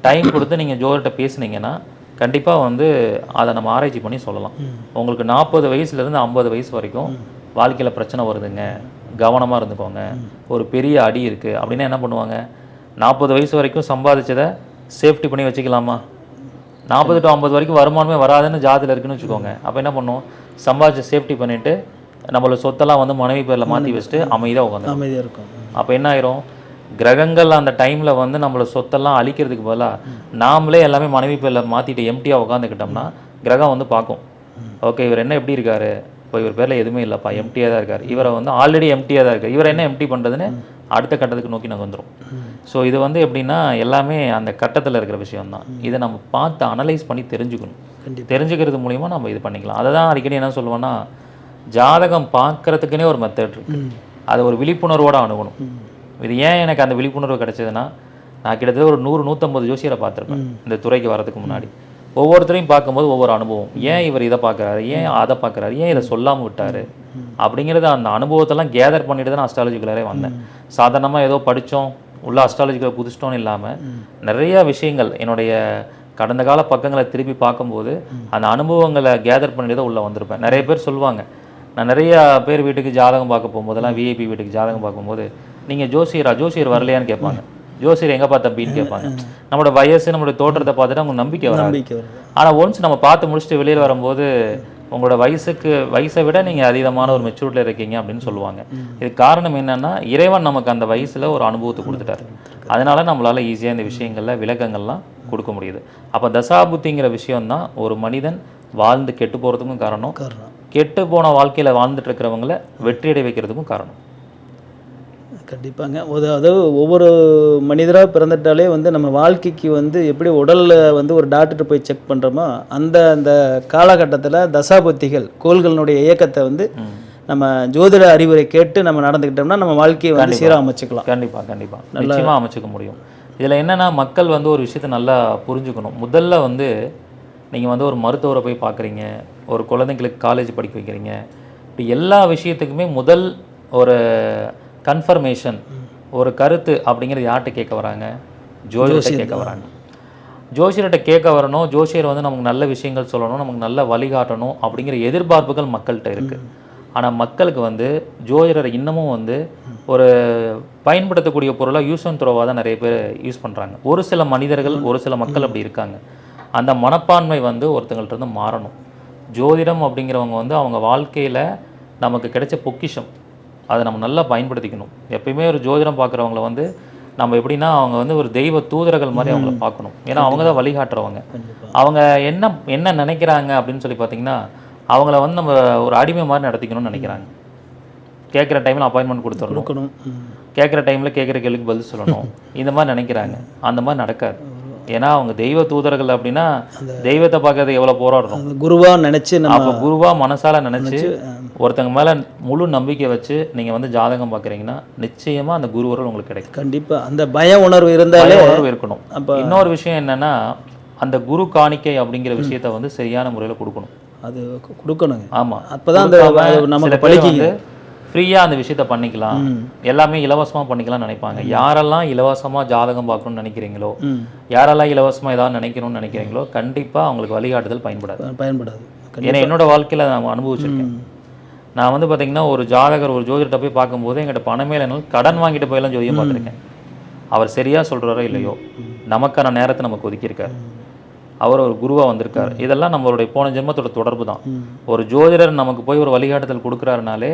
டைம் கொடுத்து நீங்கள் ஜோதிடர்கிட்ட பேசுனீங்கன்னா கண்டிப்பாக வந்து அதை நம்ம ஆராய்ச்சி பண்ணி சொல்லலாம். உங்களுக்கு 40 வயசுலேருந்து 50 வயசு வரைக்கும் வாழ்க்கையில் பிரச்சனை வருதுங்க, கவனமாக இருந்துக்கோங்க, ஒரு பெரிய அடி இருக்குது அப்படின்னா என்ன பண்ணுவாங்க, 40 வயசு வரைக்கும் சம்பாதிச்சதை சேஃப்டி பண்ணி வச்சுக்கலாமா? 40 to 50 வரைக்கும் வருமானமே வராதுன்னு ஜாதியில் இருக்குன்னு வச்சுக்கோங்க. அப்போ என்ன பண்ணுவோம், சம்பாதிச்ச சேஃப்டி பண்ணிவிட்டு நம்மளோட சொத்தெல்லாம் வந்து மனைவி பேரில் மாற்றி வச்சுட்டு அமைதியாக இருக்கும். அப்போ என்ன ஆயிரும், கிரகங்கள் அந்த டைமில் வந்து நம்மளோட சொத்தெல்லாம் அழிக்கிறதுக்கு பதிலாக நாமளே எல்லாமே மனைவி பேரில் மாற்றிட்டு எம்டியாக உட்காந்துக்கிட்டோம்னா கிரகம் வந்து பார்க்கும், ஓகே இவர் என்ன எப்படி இருக்காரு, இப்போ இவர் பேரில் எதுவுமே இல்லைப்பா, எம்டியாக தான் இருக்கார், இவரை வந்து ஆல்ரெடி எம்டியாக தான் இருக்கார், இவரை என்ன எம்டி பண்ணுறதுன்னு அடுத்த கட்டத்துக்கு நோக்கி நாங்கள் வந்துடும். ஸோ இது வந்து எப்படின்னா எல்லாமே அந்த கட்டத்தில் இருக்கிற விஷயம்தான். இதை நம்ம பார்த்து அனலைஸ் பண்ணி தெரிஞ்சுக்கணும். தெரிஞ்சுக்கிறது மூலிமா நம்ம இது பண்ணிக்கலாம். அதை தான் அடிக்கடி என்ன சொல்லுவேன்னா, ஜாதகம் பார்க்குறதுக்குன்னே ஒரு மெத்தட் இருக்குது, அதை ஒரு விழிப்புணர்வோடு அணுகணும். இது ஏன் எனக்கு அந்த விழிப்புணர்வு கிடைச்சதுன்னா, நான் கிட்டத்தட்ட ஒரு 100-150 ஜோசியரை பார்த்துருப்பேன் இந்த துறைக்கு வரதுக்கு முன்னாடி. ஒவ்வொருத்தரையும் பார்க்கும்போது ஒவ்வொரு அனுபவம், ஏன் இவர் இதை பார்க்குறாரு, ஏன் அதை பார்க்குறாரு, ஏன் இதை சொல்லாமல் விட்டார் அப்படிங்கிறது அந்த அனுபவத்தெல்லாம் கேதர் பண்ணிட்டு தான் நான் அஸ்ட்ராலஜிக்குள்ளே வந்தேன். சாதாரணமாக ஏதோ படித்தோம் உள்ள அஸ்ட்ராலஜிக்குள்ளே புதிச்சிட்டோன்னு இல்லாமல் நிறைய விஷயங்கள் என்னுடைய கடந்த கால பக்கங்களை திருப்பி பார்க்கும்போது அந்த அனுபவங்களை கேதர் பண்ணிட்டு தான் உள்ளே வந்திருப்பேன். நிறைய பேர் சொல்லுவாங்க, நான் நிறையா பேர் வீட்டுக்கு ஜாதகம் பார்க்க போகும்போதெல்லாம் விஐபி வீட்டுக்கு ஜாதகம் பார்க்கும்போது நீங்கள் ஜோசியர் வரலையான்னு கேட்பாங்க. ஜோசியர் எங்கே பார்த்த அப்படின்னு கேட்பாங்க. நம்மளோட வயசு நம்மளோட தோற்றத்தை பார்த்துட்டு அவங்க நம்பிக்கை வராது. ஆனால் ஒன்ஸ் நம்ம பார்த்து முடிச்சுட்டு வெளியில் வரும்போது உங்களோட வயசை விட நீங்கள் அதீதமான ஒரு மெச்சூரிட்டியில் இருக்கீங்க அப்படின்னு சொல்லுவாங்க. இது காரணம் என்னென்னா, இறைவன் நமக்கு அந்த வயசில் ஒரு அனுபவத்தை கொடுத்துட்டாரு. அதனால நம்மளால் ஈஸியாக இந்த விஷயங்களில் விளக்கங்கள்லாம் கொடுக்க முடியுது. அப்போ தசாபுத்திங்கிற விஷயம்தான் ஒரு மனிதன் வாழ்ந்து கெட்டு போகிறதுக்கும் காரணம், கெட்டு போன வாழ்க்கையில் வாழ்ந்துட்டு இருக்கிறவங்கள வெற்றியடை வைக்கிறதுக்கும் காரணம். கண்டிப்பாங்க. அதாவது ஒவ்வொரு மனிதராக பிறந்துட்டாலே வந்து நம்ம வாழ்க்கைக்கு வந்து எப்படி உடலில் வந்து ஒரு டாக்டர் போய் செக் பண்ணுறோமோ அந்த அந்த காலகட்டத்தில் தசாபுத்திகள் கோள்களினுடைய இயக்கத்தை வந்து நம்ம ஜோதிட அறிவுரை கேட்டு நம்ம நடந்துக்கிட்டோம்னா நம்ம வாழ்க்கையை வந்து சீராக அமைச்சுக்கலாம். கண்டிப்பாக நிச்சயமாக அமைச்சுக்க முடியும். இதில் என்னென்னா மக்கள் வந்து ஒரு விஷயத்தை நல்லா புரிஞ்சுக்கணும். முதல்ல வந்து நீங்கள் வந்து ஒரு மருத்துவரை போய் பார்க்குறீங்க, ஒரு குழந்தைங்களுக்கு காலேஜ் படிக்க வைக்கிறீங்க, இப்படி எல்லா விஷயத்துக்குமே முதல் ஒரு கன்ஃபர்மேஷன் ஒரு கருத்து அப்படிங்கிறது யார்கிட்ட கேட்க வராங்க? ஜோதிடத்தை கேட்க வராங்க. ஜோசியர்கிட்ட கேட்க வரணும், ஜோசியர் வந்து நமக்கு நல்ல விஷயங்கள் சொல்லணும், நமக்கு நல்ல வழிகாட்டணும் அப்படிங்கிற எதிர்பார்ப்புகள் மக்கள்கிட்ட இருக்குது. ஆனால் மக்களுக்கு வந்து ஜோதிடரை இன்னமும் வந்து ஒரு பயன்படுத்தக்கூடிய பொருளாக யூஸ் அண்ட் த்ரோவாக தான் நிறைய பேர் யூஸ் பண்ணுறாங்க. ஒரு சில மனிதர்கள், ஒரு சில மக்கள் அப்படி இருக்காங்க. அந்த மனப்பான்மை வந்து ஒருத்தங்கள்ட்ட இருந்து மாறணும். ஜோதிடம் அப்படிங்கிறவங்க வந்து அவங்க வாழ்க்கையில் நமக்கு கிடைச்ச பொக்கிஷம், அதை நம்ம நல்லா பயன்படுத்திக்கணும். எப்பயுமே ஒரு ஜோதிடம் பார்க்குறவங்கள வந்து நம்ம எப்படின்னா அவங்க வந்து ஒரு தெய்வ தூதர்கள் மாதிரி அவங்கள பார்க்கணும். ஏன்னா அவங்க தான் வழிகாட்டுறவங்க. அவங்க என்ன நினைக்கிறாங்க அப்படின்னு சொல்லி பார்த்தீங்கன்னா, அவங்கள வந்து நம்ம ஒரு அடிமை மாதிரி நடத்திக்கணும்னு நினைக்கிறாங்க. கேட்குற டைமில் அப்பாயின்மெண்ட் கொடுத்துடணும், கேட்குற டைமில் கேட்குற கேள்விக்கு பதில் சொல்லணும், இந்த மாதிரி நினைக்கிறாங்க. அந்த மாதிரி நடக்காது. ஏன்னா அவங்க தெய்வ தூதர்கள் அப்படின்னா தெய்வத்தை பார்க்கறது எவ்வளோ போராடுறோம். குருவாக நினச்சி அப்போ குருவாக மனசால நினச்சி ஒருத்தங்க மேலே முழு நம்பிக்கை வச்சு நீங்கள் வந்து ஜாதகம் பார்க்குறீங்கன்னா நிச்சயமாக அந்த குருவர்கள் உங்களுக்கு கிடைக்கும். கண்டிப்பாக அந்த பய உணர்வு இருந்தாலே உணர்வு இருக்கணும். அப்போ இன்னொரு விஷயம் என்னென்னா, அந்த குரு காணிக்கை அப்படிங்கிற விஷயத்த வந்து சரியான முறையில் கொடுக்கணும். அது கொடுக்கணுங்க. ஆமாம், அப்போ தான் அந்த நமக்கு படிக்க ஃப்ரீயாக அந்த விஷயத்த பண்ணிக்கலாம், எல்லாமே இலவசமாக பண்ணிக்கலாம்னு நினைப்பாங்க. யாரெல்லாம் இலவசமாக ஜாதகம் பார்க்கணும்னு நினைக்கிறீங்களோ, யாரெல்லாம் இலவசமாக ஏதாவது நினைக்கணும்னு நினைக்கிறீங்களோ, கண்டிப்பாக அவங்களுக்கு வழிகாட்டுதல் பயன்படாது. ஏன்னா என்னோட வாழ்க்கையில் நான் அனுபவிச்சிருக்கேன். நான் வந்து பார்த்தீங்கன்னா ஒரு ஜாதகர் ஒரு ஜோதிடத்தை போய் பார்க்கும்போது எங்கிட்ட பணமே இல்லைனாலும் கடன் வாங்கிட்டு போயெல்லாம் ஜோதியம் பார்த்துருக்கேன். அவர் சரியாக சொல்கிறாரோ இல்லையோ, நமக்கான நேரத்தை நமக்கு ஒதுக்கியிருக்கார், அவர் ஒரு குருவாக வந்திருக்கார். இதெல்லாம் நம்மளுடைய போன ஜென்மத்தோட தொடர்பு தான். ஒரு ஜோதிடர் நமக்கு போய் ஒரு வழிகாட்டுதல் கொடுக்குறாருனாலே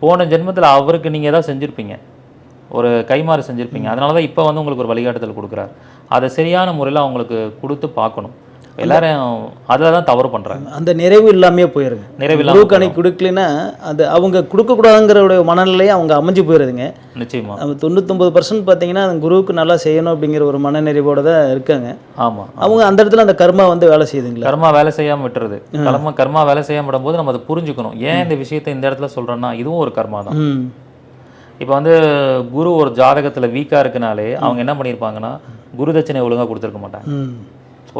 போன ஜென்மத்தில் அவருக்கு நீங்கள் ஏதாவது செஞ்சுருப்பீங்க, ஒரு கைமாறு செஞ்சுருப்பீங்க. அதனால தான் இப்போ வந்து உங்களுக்கு ஒரு வழிகாட்டுதல் கொடுக்குறாரு. அதை சரியான முறையில் அவங்களுக்கு கொடுத்து பார்க்கணும். எல்லாரும் அதில் தான் தவறு பண்ணுறாங்க. அந்த நிறைவு இல்லாமே போயிருங்க. நிறைவு இல்லாமல் கணக்கு கொடுக்கலன்னா அது அவங்க கொடுக்கக்கூடாதுங்கிற மனநிலையை அவங்க அமைஞ்சு போயிருதுங்க. நிச்சயமாக அவங்க 99% பார்த்தீங்கன்னா அந்த குருவுக்கு நல்லா செய்யணும் அப்படிங்கிற ஒரு மனநிறைவோடு தான் இருக்காங்க. ஆமாம், அவங்க அந்த இடத்துல அந்த கர்மா வந்து வேலை செய்யுதுங்களா? கர்மா வேலை செய்யாமல் விட்டுறது. கர்மா வேலை செய்யாமல் விடும்போது நம்ம அதை புரிஞ்சுக்கணும். ஏன் இந்த விஷயத்தை இந்த இடத்துல சொல்கிறேன்னா, இதுவும் ஒரு கர்மா தான். இப்போ வந்து குரு ஒரு ஜாதகத்தில் வீக்காக இருக்குனாலே அவங்க என்ன பண்ணியிருப்பாங்கன்னா, குருதட்சணை ஒழுங்காக கொடுத்துருக்க மாட்டாங்க.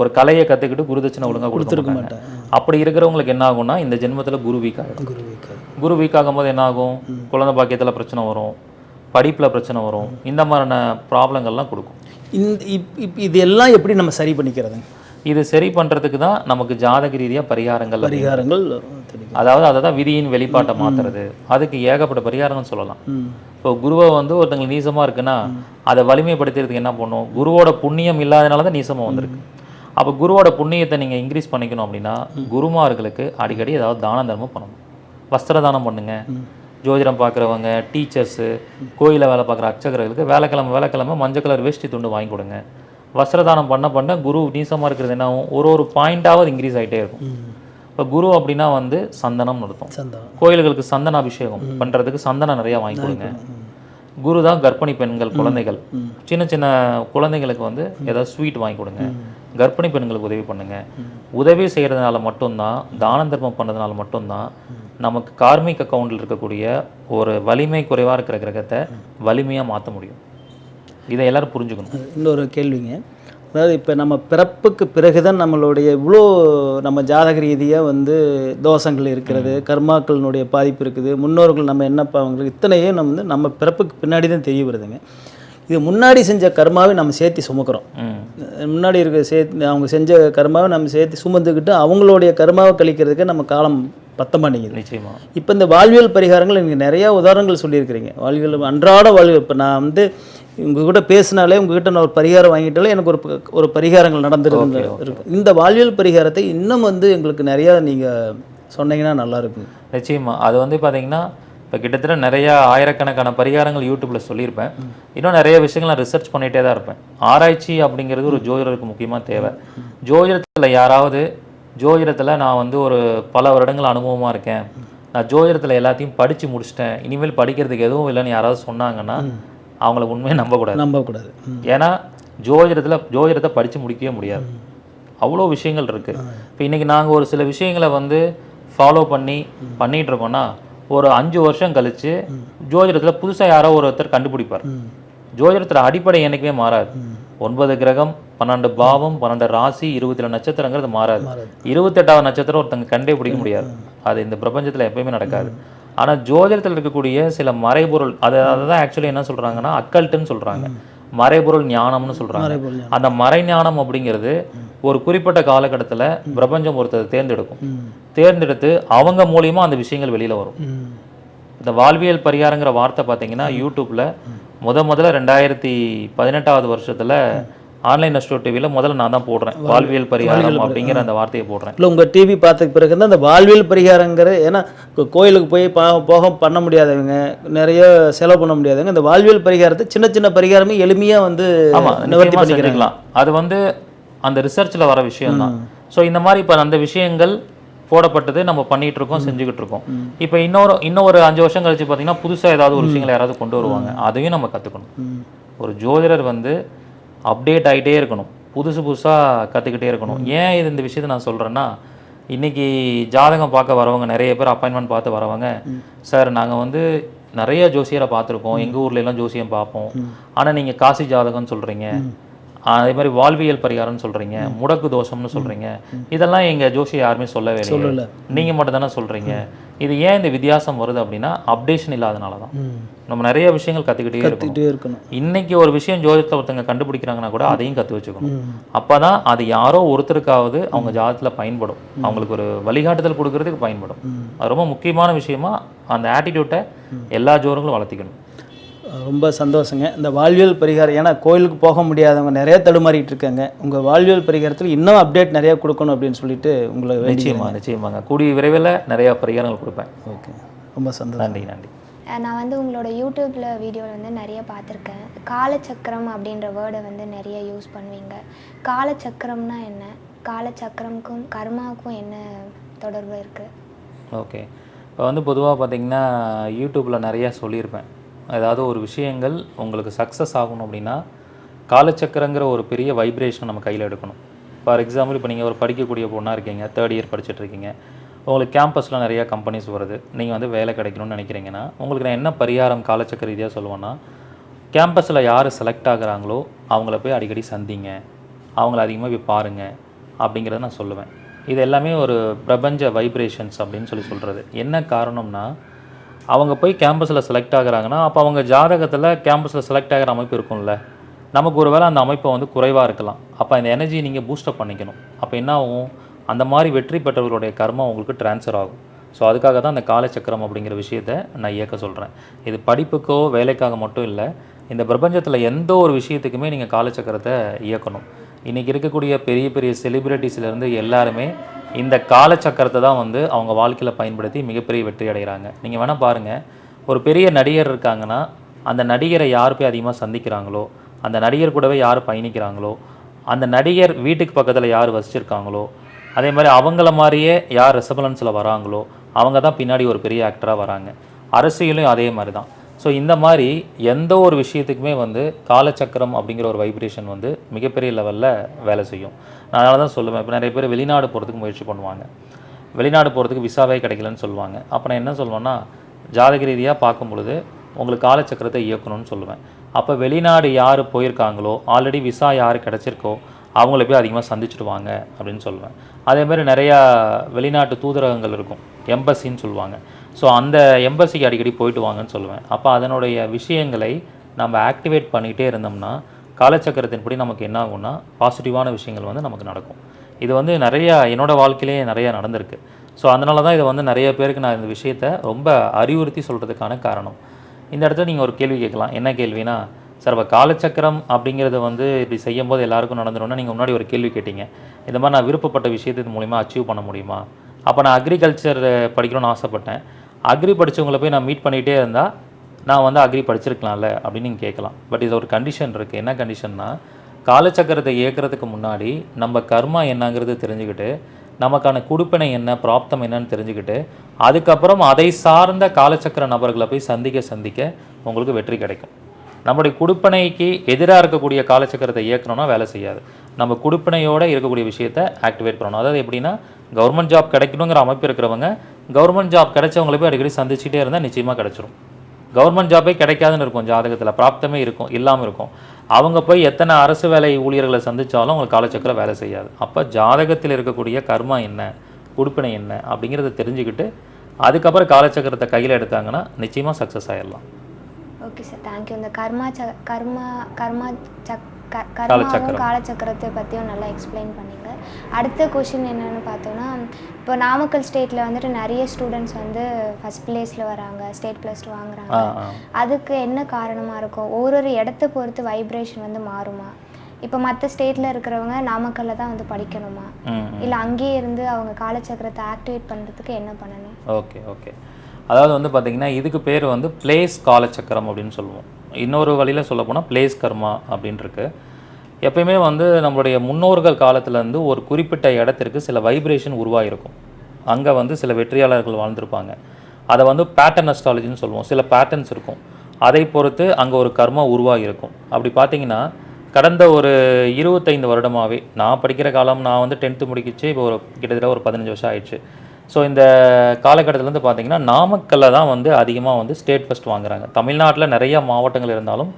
ஒரு கலையை கற்றுக்கிட்டு குருதட்சணை ஒழுங்காக கொடுத்துருக்க மாட்டாங்க. அப்படி இருக்கிறவங்களுக்கு என்ன ஆகும்னா, இந்த ஜென்மத்தில் குரு வீக் ஆகும். குரு வீக் ஆகும்போது என்ன ஆகும்? குழந்தை பாக்கியத்தில் பிரச்சனை வரும், படிப்பில் பிரச்சனை வரும், இந்த மாதிரியான ப்ராப்ளங்கள்லாம் கொடுக்கும். இது எல்லாம் எப்படி நம்ம சரி பண்ணிக்கிறதுங்க? இது சரி பண்ணுறதுக்கு தான் நமக்கு ஜாதக ரீதியாக பரிகாரங்கள் அதாவது அதை தான் விதியின் வெளிப்பாட்டை மாற்றுறது. அதுக்கு ஏகப்பட்ட பரிகாரங்கள் சொல்லலாம். இப்போ குருவை வந்து ஒருத்தங்களுக்கு நீசமாக இருக்குன்னா அதை வலிமைப்படுத்துறதுக்கு என்ன பண்ணும்? குருவோட புண்ணியம் இல்லாதனால தான் நீசமாக வந்திருக்கு. அப்போ குருவோட புண்ணியத்தை நீங்கள் இன்க்ரீஸ் பண்ணிக்கணும் அப்படின்னா குருமார்களுக்கு அடிக்கடி ஏதாவது தான தர்மம் பண்ணணும். வஸ்திர தானம் பண்ணுங்க. ஜோதிடம் பார்க்குறவங்க, டீச்சர்ஸு, கோயிலில் வேலை பார்க்குற அர்ச்சகர்களுக்கு வேலைக்கிழமை மஞ்சள் கலர் வேஷ்டி துண்டு வாங்கி கொடுங்க. வஸ்திரதானம் பண்ண குரு நீசமாக இருக்கிறது என்ன ஆகும்? ஒரு பாயிண்டாவது இன்க்ரீஸ் ஆகிட்டே இருக்கும். இப்போ குரு அப்படின்னா வந்து சந்தனம் நடத்தும். கோயில்களுக்கு சந்தன அபிஷேகம் பண்ணுறதுக்கு சந்தனம் நிறையா வாங்கி கொடுங்க. குரு தான் கர்ப்பிணி பெண்கள், குழந்தைகள், சின்ன சின்ன குழந்தைங்களுக்கு வந்து ஏதாவது ஸ்வீட் வாங்கி கொடுங்க. கர்ப்பிணி பெண்களுக்கு உதவி பண்ணுங்க. உதவி செய்கிறதுனால மட்டும்தான், தான தர்மம் பண்ணதுனால மட்டும்தான் நமக்கு கார்மிக் அக்கௌண்ட்டில் இருக்கக்கூடிய ஒரு வலிமை குறைவாக இருக்கிற கிரகத்தை வலிமையாக மாற்ற முடியும். இதை எல்லாரும் புரிஞ்சுக்கணும். இன்னொரு கேள்விங்க, அதாவது இப்போ நம்ம பிறப்புக்கு பிறகு தான் நம்மளுடைய இவ்வளோ நம்ம ஜாதக ரீதியாக வந்து தோஷங்கள் இருக்கிறது, கர்மாக்களினுடைய பாதிப்பு இருக்குது, முன்னோர்கள் நம்ம என்னப்பா அவங்களுக்கு இத்தனையும் நம்ம பிறப்புக்கு பின்னாடி தான் தெரிய வருதுங்க. இது முன்னாடி செஞ்ச கர்மாவை நம்ம சேர்த்து சுமக்கிறோம். முன்னாடி இருக்க அவங்க செஞ்ச கர்மாவை நம்ம சேர்த்து சுமந்துக்கிட்டு அவங்களுடைய கர்மாவை கழிக்கிறதுக்கு நம்ம காலம் பத்த மாட்டேங்குது. நிச்சயமாக இப்போ இந்த வாழ்வியல் பரிகாரங்கள் நீங்கள் நிறையா உதாரணங்கள் சொல்லியிருக்கிறீங்க. வாழ்வியல் அன்றாட வாழ்வியல். இப்போ நான் வந்து உங்ககிட்ட பேசினாலே, உங்ககிட்ட நான் ஒரு பரிகாரம் வாங்கிட்டாலே எனக்கு ஒரு பரிகாரங்கள் நடந்துருக்கு இருக்கு. இந்த வாழ்வியல் பரிகாரத்தை இன்னும் வந்து எங்களுக்கு நிறையா நீங்கள் சொன்னீங்கன்னா நல்லாயிருக்கும். நிச்சயமாக அது வந்து பார்த்தீங்கன்னா இப்போ கிட்டத்தட்ட நிறையா ஆயிரக்கணக்கான பரிகாரங்கள் யூடியூப்பில் சொல்லியிருப்பேன். இன்னும் நிறைய விஷயங்கள் நான் ரிசர்ச் பண்ணிகிட்டே தான் இருப்பேன். ஆராய்ச்சி அப்படிங்கிறது ஒரு ஜோதிடருக்கு முக்கியமாக தேவை. ஜோதிடத்தில் நான் வந்து ஒரு பல வருடங்கள் அனுபவமாக இருக்கேன், நான் ஜோதிடத்தில் எல்லாத்தையும் படித்து முடிச்சிட்டேன், இனிமேல் படிக்கிறதுக்கு எதுவும் இல்லைன்னு யாராவது சொன்னாங்கன்னா அவங்கள உண்மையை நம்பக்கூடாது. நம்பக்கூடாது. ஏன்னா ஜோதிடத்தை படித்து முடிக்கவே முடியாது, அவ்வளோ விஷயங்கள் இருக்குது. இப்போ இன்றைக்கி நாங்கள் ஒரு சில விஷயங்களை வந்து ஃபாலோ பண்ணிகிட்டு இருக்கோன்னா ஒரு 5 வருஷம் கழித்து ஜோதிடத்தில் புதுசாக யாரோ ஒருத்தர் கண்டுபிடிப்பார். ஜோதிடத்தில் அடிப்படை என்றைக்குமே மாறாது. 9 கிரகம், 12 பாவம், 12 ராசி, 27 நட்சத்திரங்கிறது மாறாது. 28வது நட்சத்திரம் ஒருத்தங்க கண்டே பிடிக்க முடியாது. அது இந்த பிரபஞ்சத்தில் எப்பயுமே நடக்காது. ஆனால் ஜோதிடத்தில் இருக்கக்கூடிய சில மறைபொருள், அதை தான் ஆக்சுவலி என்ன சொல்கிறாங்கன்னா அக்கல்ட்டுன்னு சொல்கிறாங்க, மறைபொருள் ஞானம்னு சொல்கிறாங்க. அந்த மறை ஞானம் அப்படிங்கிறது ஒரு குறிப்பிட்ட காலகட்டத்தில் பிரபஞ்சம் ஒருத்தர் தேர்ந்தெடுத்து அவங்க மூலியமாக அந்த விஷயங்கள் வெளியில் வரும். இந்த வாழ்வியல் பரிகாரங்கிற வார்த்தை பார்த்தீங்கன்னா யூடியூப்பில் முதல்ல 2018வது வருஷத்தில் ஆன்லைன் அஸ்ட்ரோ டிவியில் முதல்ல நான் தான் போடுறேன், வாழ்வியல் பரிகாரம் அப்படிங்கிற அந்த வார்த்தையை போடுறேன். இல்லை, உங்கள் டிவி பார்த்ததுக்கு பிறகு தான் அந்த வாழ்வியல் பரிகாரங்கிற, ஏன்னா கோயிலுக்கு போய் போக பண்ண முடியாதவங்க, நிறைய செலவு பண்ண முடியாதவங்க இந்த வாழ்வியல் பரிகாரத்தை சின்ன சின்ன பரிகாரமே எளிமையாக வந்து நிவர்த்தி பண்ணிக்கலாம். அது வந்து அந்த ரிசர்ச்சில் வர விஷயம் தான். ஸோ இந்த மாதிரி இப்போ அந்த விஷயங்கள் போடப்பட்டது நம்ம பண்ணிகிட்டு இருக்கோம், செஞ்சுக்கிட்டு இருக்கோம். இப்போ இன்னும் ஒரு 5 வருஷம் கழிச்சு பார்த்தீங்கன்னா புதுசாக ஏதாவது ஒரு விஷயங்களை யாராவது கொண்டு வருவாங்க, அதையும் நம்ம கற்றுக்கணும். ஒரு ஜோதிடர் வந்து அப்டேட் ஆகிட்டே இருக்கணும், புதுசாக கற்றுக்கிட்டே இருக்கணும். ஏன் இந்த விஷயத்தை நான் சொல்கிறேன்னா, இன்றைக்கி ஜாதகம் பார்க்க வரவங்க நிறைய பேர் அப்பாயின்மெண்ட் பார்த்து வரவங்க, சார் நாங்கள் வந்து நிறைய ஜோசியரை பார்த்துருக்கோம், எங்கள் ஊர்லெலாம் ஜோசியம் பார்ப்போம், ஆனால் நீங்கள் காசி ஜாதகம்னு சொல்கிறீங்க, அதே மாதிரி வாழ்வியல் பரிகாரம்னு சொல்கிறீங்க, முடக்கு தோஷம்னு சொல்கிறீங்க, இதெல்லாம் எங்கள் ஜோசியை யாருமே சொல்லவே இல்லை, நீங்கள் மட்டும் தானே சொல்கிறீங்க. இது ஏன் இந்த வித்தியாசம் வருது அப்படின்னா அப்டேஷன் இல்லாதனால தான். நம்ம நிறைய விஷயங்கள் கற்றுக்கிட்டே இருக்கணும். இன்னைக்கு ஒரு விஷயம் ஜோதிடத்தை ஒருத்தங்க கண்டுபிடிக்கிறாங்கன்னா கூட அதையும் கற்று வச்சுக்கணும். அப்போ தான் அது யாரோ ஒருத்தருக்காவது அவங்க ஜாதகத்தில் பயன்படும், அவங்களுக்கு ஒரு வழிகாட்டுதல் கொடுக்கறதுக்கு பயன்படும். அது ரொம்ப முக்கியமான விஷயமா அந்த ஆட்டிடியூட்டை எல்லா ஜோதிடர்களும் வளர்த்திக்கணும். ரொம்ப சந்தோஷங்க. இந்த வாழ்வியல் பரிகாரம், ஏன்னா கோயிலுக்கு போக முடியாதவங்க நிறைய தடுமாறிட்டு இருக்காங்க, உங்கள் வாழ்வியல் பரிகாரத்தில் இன்னும் அப்டேட் நிறையா கொடுக்கணும் அப்படின்னு சொல்லிட்டு உங்களை நிச்சயமாங்க கூடிய விரைவில் நிறையா பரிகாரங்கள் கொடுப்பேன். ஓகே, ரொம்ப சந்தோஷம். நன்றி. நான் வந்து உங்களோட யூடியூப்பில் வீடியோவில் வந்து நிறைய பார்த்துருக்கேன். காலச்சக்கரம் அப்படின்ற வேர்டை வந்து நிறைய யூஸ் பண்ணுவீங்க. காலச்சக்கரம்னா என்ன? காலச்சக்கரமுக்கும் கர்மாவுக்கும் என்ன தொடர்பு இருக்குது? ஓகே, இப்போ வந்து பொதுவாக பார்த்திங்கன்னா யூடியூப்பில் நிறையா சொல்லியிருப்பேன். ஏதாவது ஒரு விஷயங்கள் உங்களுக்கு சக்ஸஸ் ஆகணும் அப்படின்னா காலச்சக்கரங்கிற ஒரு பெரிய வைப்ரேஷனை நம்ம கையில் எடுக்கணும். ஃபார் எக்ஸாம்பிள், இப்போ நீங்கள் ஒரு படிக்கக்கூடிய பொண்ணாக இருக்கீங்க, 3rd இயர் படிச்சுட்ருக்கீங்க, உங்களுக்கு கேம்பஸில் நிறையா கம்பெனிஸ் வருது, நீங்கள் வந்து வேலை கிடைக்கணும்னு நினைக்கிறீங்கன்னா உங்களுக்கு நான் என்ன பரிகாரம் காலச்சக்கர ரீதியாக சொல்லுவேன்னா, கேம்பஸில் யார் செலக்ட் ஆகுறாங்களோ அவங்கள போய் அடிக்கடி சந்திங்க, அவங்கள அதிகமாக போய் பாருங்கள் அப்படிங்கிறத நான் சொல்லுவேன். இது எல்லாமே ஒரு பிரபஞ்ச வைப்ரேஷன்ஸ் அப்படின்னு சொல்கிறது. என்ன காரணம்னா, அவங்க போய் கேம்பஸில் செலக்ட் ஆகுறாங்கன்னா அப்போ அவங்க ஜாதகத்தில் கேம்பஸில் செலக்ட் ஆகிற அமைப்பு இருக்கும்ல, நமக்கு ஒரு வேளை அந்த அமைப்பை வந்து குறைவாக இருக்கலாம். அப்போ அந்த எனர்ஜி நீங்கள் பூஸ்டப் பண்ணிக்கணும். அப்போ என்ன ஆகும், அந்த மாதிரி வெற்றி பெற்றவர்களுடைய கர்மா உங்களுக்கு ட்ரான்ஸ்ஃபர் ஆகும். ஸோ அதுக்காக தான் அந்த காலச்சக்கரம் அப்படிங்கிற விஷயத்தை நான் இயக்க சொல்கிறேன். இது படிப்புக்கோ வேலைக்காக மட்டும் இல்லை, இந்த பிரபஞ்சத்தில் எந்த ஒரு விஷயத்துக்குமே நீங்கள் காலச்சக்கரத்தை இயக்கணும். இன்றைக்கி இருக்கக்கூடிய பெரிய பெரிய செலிப்ரிட்டிஸ்லேருந்து எல்லாருமே இந்த காலச்சக்கரத்தை தான் வந்து அவங்க வாழ்க்கையில் பயன்படுத்தி மிகப்பெரிய வெற்றி அடைகிறாங்க. நீங்கள் வேணால் பாருங்கள், ஒரு பெரிய நடிகர் இருக்காங்கன்னா அந்த நடிகரை யார் போய் அதிகமாக சந்திக்கிறாங்களோ, அந்த நடிகர் கூடவே யார் பயணிக்கிறாங்களோ, அந்த நடிகர் வீட்டுக்கு பக்கத்தில் யார் வசிச்சிருக்காங்களோ, அதே மாதிரி அவங்கள மாதிரியே யார் ரெசபலன்ஸில் வராங்களோ அவங்க தான் பின்னாடி ஒரு பெரிய ஆக்டராக வராங்க. அரசியலும் அதே மாதிரி தான். ஸோ இந்த மாதிரி எந்த ஒரு விஷயத்துக்குமே வந்து காலச்சக்கரம் அப்படிங்கிற ஒரு வைப்ரேஷன் வந்து மிகப்பெரிய லெவலில் வேலை செய்யும். நான் அதனால தான் சொல்லுவேன், இப்போ நிறைய பேர் வெளிநாடு போகிறதுக்கு முயற்சி பண்ணுவாங்க, வெளிநாடு போகிறதுக்கு விசாவே கிடைக்கலன்னு சொல்லுவாங்க. அப்போ நான் என்ன சொல்லுவேன்னா, ஜாதக ரீதியாக பார்க்கும் பொழுது உங்களுக்கு காலச்சக்கரத்தை இயக்கணும்னு சொல்லுவேன். அப்போ வெளிநாடு யார் போயிருக்காங்களோ, ஆல்ரெடி விசா யார் கிடச்சிருக்கோ அவங்கள போய் அதிகமாக சந்திச்சுட்டு வாங்க அப்படின்னு சொல்லுவேன். அதேமாதிரி நிறையா வெளிநாட்டு தூதரகங்கள் இருக்கும், எம்பசின்னு சொல்லுவாங்க. ஸோ அந்த எம்பசிக்கு அடிக்கடி போயிட்டு வாங்கன்னு சொல்லுவேன். அப்போ அதனுடைய விஷயங்களை நம்ம ஆக்டிவேட் பண்ணிகிட்டே இருந்தோம்னா காலச்சக்கரத்தின்படி நமக்கு என்ன ஆகும்னா பாசிட்டிவான விஷயங்கள் வந்து நமக்கு நடக்கும். இது வந்து நிறையா என்னோடய வாழ்க்கையிலே நிறையா நடந்திருக்கு. ஸோ அதனால தான் இதை வந்து நிறைய பேருக்கு நான் இந்த விஷயத்தை ரொம்ப அறிவுறுத்தி சொல்கிறதுக்கான காரணம். இந்த இடத்துல நீங்கள் ஒரு கேள்வி கேட்கலாம். என்ன கேள்வினா, சார் இப்போ காலச்சக்கரம் அப்படிங்கிறத வந்து இப்படி செய்யும்போது எல்லாருக்கும் நடந்துடும்னா, நீங்கள் முன்னாடி ஒரு கேள்வி கேட்டீங்க, இந்த மாதிரி நான் விருப்பப்பட்ட விஷயத்து மூலிமா அச்சீவ் பண்ண முடியுமா? அப்போ நான் அக்ரிகல்ச்சர் படிக்கணும்னு ஆசைப்பட்டேன், அக்ரி படித்தவங்களை போய் நான் மீட் பண்ணிகிட்டே இருந்தால் நான் வந்து அக்ரி படிச்சிருக்கலாம்ல அப்படின்னு நீங்கள் கேட்கலாம். பட் இது ஒரு கண்டிஷன் இருக்குது. என்ன கண்டிஷன்னா, காலச்சக்கரத்தை இயக்கிறதுக்கு முன்னாடி நம்ம கர்மா என்னங்கிறது தெரிஞ்சுக்கிட்டு, நமக்கான குடுப்பினை என்ன, பிராப்தம் என்னன்னு தெரிஞ்சுக்கிட்டு, அதுக்கப்புறம் அதை சார்ந்த காலச்சக்கர நபர்களை போய் சந்திக்க உங்களுக்கு வெற்றி கிடைக்கும். நம்முடைய குடுப்பனைக்கு எதிராக இருக்கக்கூடிய காலச்சக்கரத்தை இயக்கணும்னா வேலை செய்யாது. நம்ம குடுப்பனையோடு இருக்கக்கூடிய விஷயத்தை ஆக்டிவேட் பண்ணணும். அதாவது எப்படின்னா, கவர்மெண்ட் ஜாப் கிடைக்கணுங்கிற அமைப்பு இருக்கிறவங்க கவர்மெண்ட் ஜாப் கிடைச்சவங்களை போய் அடிக்கடி சந்திச்சுட்டே இருந்தால் நிச்சயமாக கிடைச்சிரும். கவர்மெண்ட் ஜாப்பே கிடைக்காதுன்னு இருக்கும் ஜாதகத்தில், பிராப்தமே இருக்கும், இல்லாமல் இருக்கும். அவங்க போய் எத்தனை அரசு வேலை ஊழியர்களை சந்தித்தாலும் அவங்களுக்கு காலச்சக்கரம் வேலை செய்யாது. அப்போ ஜாதகத்தில் இருக்கக்கூடிய கர்மா என்ன, குடுப்பினை என்ன அப்படிங்கிறத தெரிஞ்சுக்கிட்டு அதுக்கப்புறம் காலச்சக்கரத்தை கையில் எடுத்தாங்கன்னா நிச்சயமாக சக்ஸஸ் ஆகிடலாம். Okay sir, thank you. இந்த கர்மாவும் காலச்சக்கரத்தை பற்றியும் நல்லா எக்ஸ்பிளைன் பண்ணிங்க. அடுத்த கொஷின் என்னென்னு பார்த்தோன்னா, இப்போ நாமக்கல் ஸ்டேட்டில் வந்துட்டு நிறைய ஸ்டூடெண்ட்ஸ் வந்து ஃபஸ்ட் பிளேஸில் வராங்க, ஸ்டேட் ப்ளஸ் 2 வாங்குறாங்க. அதுக்கு என்ன காரணமாக இருக்கும்? ஒரு இடத்த பொறுத்து வைப்ரேஷன் வந்து மாறுமா? இப்போ மற்ற ஸ்டேட்டில் இருக்கிறவங்க நாமக்கல்லில் தான் வந்து படிக்கணுமா, இல்லை அங்கேயே இருந்து அவங்க காலச்சக்கரத்தை ஆக்டிவேட் பண்ணுறதுக்கு என்ன பண்ணணும்? ஓகே. அதாவது வந்து பார்த்திங்கன்னா, இதுக்கு பேர் வந்து பிளேஸ் காலச்சக்கரம் அப்படின்னு சொல்லுவோம். இன்னொரு வழியில் சொல்ல போனால் பிளேஸ் கர்மா அப்படின்ட்டுருக்கு. எப்பயுமே வந்து நம்மளுடைய முன்னோர்கள் காலத்துலேருந்து ஒரு குறிப்பிட்ட இடத்திற்கு சில வைப்ரேஷன் உருவாகிருக்கும். அங்கே வந்து சில வெற்றியாளர்கள் வாழ்ந்திருப்பாங்க. அதை வந்து பேட்டர்ன் அஸ்ட்ராலஜின்னு சொல்லுவோம். சில பேட்டர்ன்ஸ் இருக்கும், அதை பொறுத்து அங்கே ஒரு கர்மா உருவாகிருக்கும். அப்படி பார்த்தீங்கன்னா, கடந்த ஒரு 25 வருடமாகவே நான் படிக்கிற காலம், நான் வந்து 10th முடிக்கிச்சு, இப்போ கிட்டத்தட்ட ஒரு 15 வருஷம் ஆயிடுச்சு. ஸோ இந்த காலகட்டத்திலேருந்து பார்த்திங்கன்னா, நாமக்கல்லில் தான் வந்து அதிகமாக வந்து ஸ்டேட் ஃபஸ்ட் வாங்குறாங்க. தமிழ்நாட்டில் நிறைய மாவட்டங்கள் இருந்தாலும்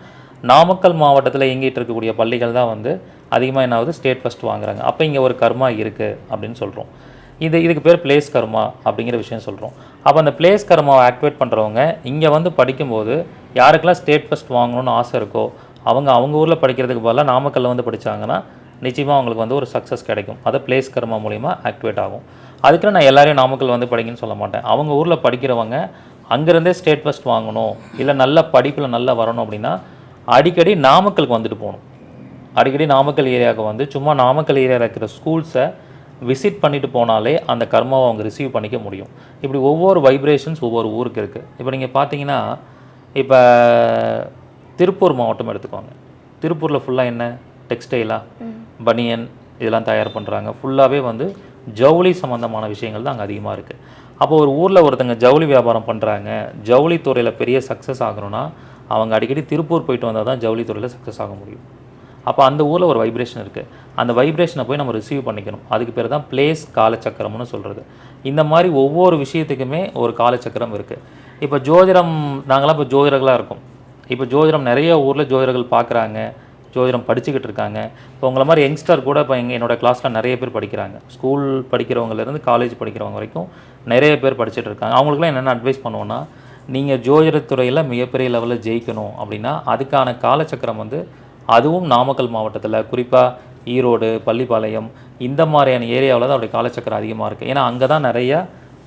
நாமக்கல் மாவட்டத்தில் இயங்கிட்டு இருக்கக்கூடிய பள்ளிகள் தான் வந்து அதிகமாக என்ன ஆகுது, ஸ்டேட் ஃபஸ்ட் வாங்குறாங்க. அப்போ இங்கே ஒரு கர்மா இருக்குது அப்படின்னு சொல்கிறோம். இதுக்கு பேர் பிளேஸ் கர்மா அப்படிங்கிற விஷயம் சொல்கிறோம். அப்போ அந்த பிளேஸ் கர்மாவை ஆக்டிவேட் பண்ணுறவங்க இங்கே வந்து படிக்கும்போது யாருக்கெல்லாம் ஸ்டேட் ஃபஸ்ட் வாங்கணும்னு ஆசை இருக்கோ அவங்க ஊரில் படிக்கிறதுக்கு பதிலாக நாமக்கல்லில் வந்து படித்தாங்கன்னா நிச்சயமாக அவங்களுக்கு வந்து ஒரு சக்ஸஸ் கிடைக்கும். அதை பிளேஸ் கர்மா மூலிமா ஆக்டிவேட் ஆகும். அதுக்குன்னு நான் எல்லாரையும் நாமக்கல் வந்து படிக்கணும்னு சொல்ல மாட்டேன். அவங்க ஊரில் படிக்கிறவங்க அங்கேருந்தே ஸ்டேட் ஃபஸ்ட் வாங்கணும், இல்லை நல்ல படிப்பில் நல்லா வரணும் அப்படின்னா அடிக்கடி நாமக்கலுக்கு வந்துட்டு போகணும். அடிக்கடி நாமக்கல் ஏரியாவுக்கு வந்து சும்மா நாமக்கல் ஏரியாவில் இருக்கிற ஸ்கூல்ஸை விசிட் பண்ணிட்டு போனாலே அந்த கர்மாவை அவங்க ரிசீவ் பண்ணிக்க முடியும். இப்படி ஒவ்வொரு வைப்ரேஷன்ஸ் ஒவ்வொரு ஊருக்கு இருக்குது. இப்போ நீங்கள் பார்த்தீங்கன்னா, இப்போ திருப்பூர் மாவட்டம் எடுத்துக்கோங்க. திருப்பூரில் ஃபுல்லாக என்ன, டெக்ஸ்டைலாக பனியன் இதெல்லாம் தயார் பண்ணுறாங்க. ஃபுல்லாகவே வந்து ஜவுளி சம்மந்தமான விஷயங்கள் தான் அங்கே அதிகமாக இருக்குது. அப்போ ஒரு ஊரில் ஒருத்தங்க ஜவுளி வியாபாரம் பண்ணுறாங்க, ஜவுளி துறையில் பெரிய சக்ஸஸ் ஆகணும்னா அவங்க அடிக்கடி திருப்பூர் போயிட்டு வந்தால் தான் ஜவுளி துறையில் சக்ஸஸ் ஆக முடியும். அப்போ அந்த ஊரில் ஒரு வைப்ரேஷன் இருக்குது. அந்த வைப்ரேஷனை போய் நம்ம ரிசீவ் பண்ணிக்கணும். அதுக்கு பேர் தான் பிளேஸ் காலச்சக்கரம்னு சொல்கிறது. இந்த மாதிரி ஒவ்வொரு விஷயத்துக்குமே ஒரு காலச்சக்கரம் இருக்குது. இப்போ ஜோதிடம், நாங்களாம் இப்போ ஜோதிடர்களாக இருக்கோம். இப்போ ஜோதிடம் நிறைய ஊரில் ஜோதிடர்கள் பார்க்குறாங்க, ஜோதிடம் படிச்சுக்கிட்டு இருக்காங்க. இப்போ உங்களை மாதிரி யங்ஸ்டர் கூட இப்போ என்னோடய கிளாஸில் நிறைய பேர் படிக்கிறாங்க. ஸ்கூல் படிக்கிறவங்கலேருந்து காலேஜ் படிக்கிறவங்க வரைக்கும் நிறைய பேர் படிச்சுட்டு இருக்காங்க. அவங்களுக்குலாம் என்னென்ன அட்வைஸ் பண்ணுவோன்னா, நீங்கள் ஜோதிடத்துறையில் மிகப்பெரிய லெவலில் ஜெயிக்கணும் அப்படின்னா அதுக்கான காலச்சக்கரம் வந்து அதுவும் நாமக்கல் மாவட்டத்தில், குறிப்பாக ஈரோடு, பள்ளிப்பாளையம் இந்த மாதிரியான ஏரியாவில் தான் அவருடைய காலச்சக்கரம் அதிகமாக இருக்குது. ஏன்னா அங்கே தான் நிறையா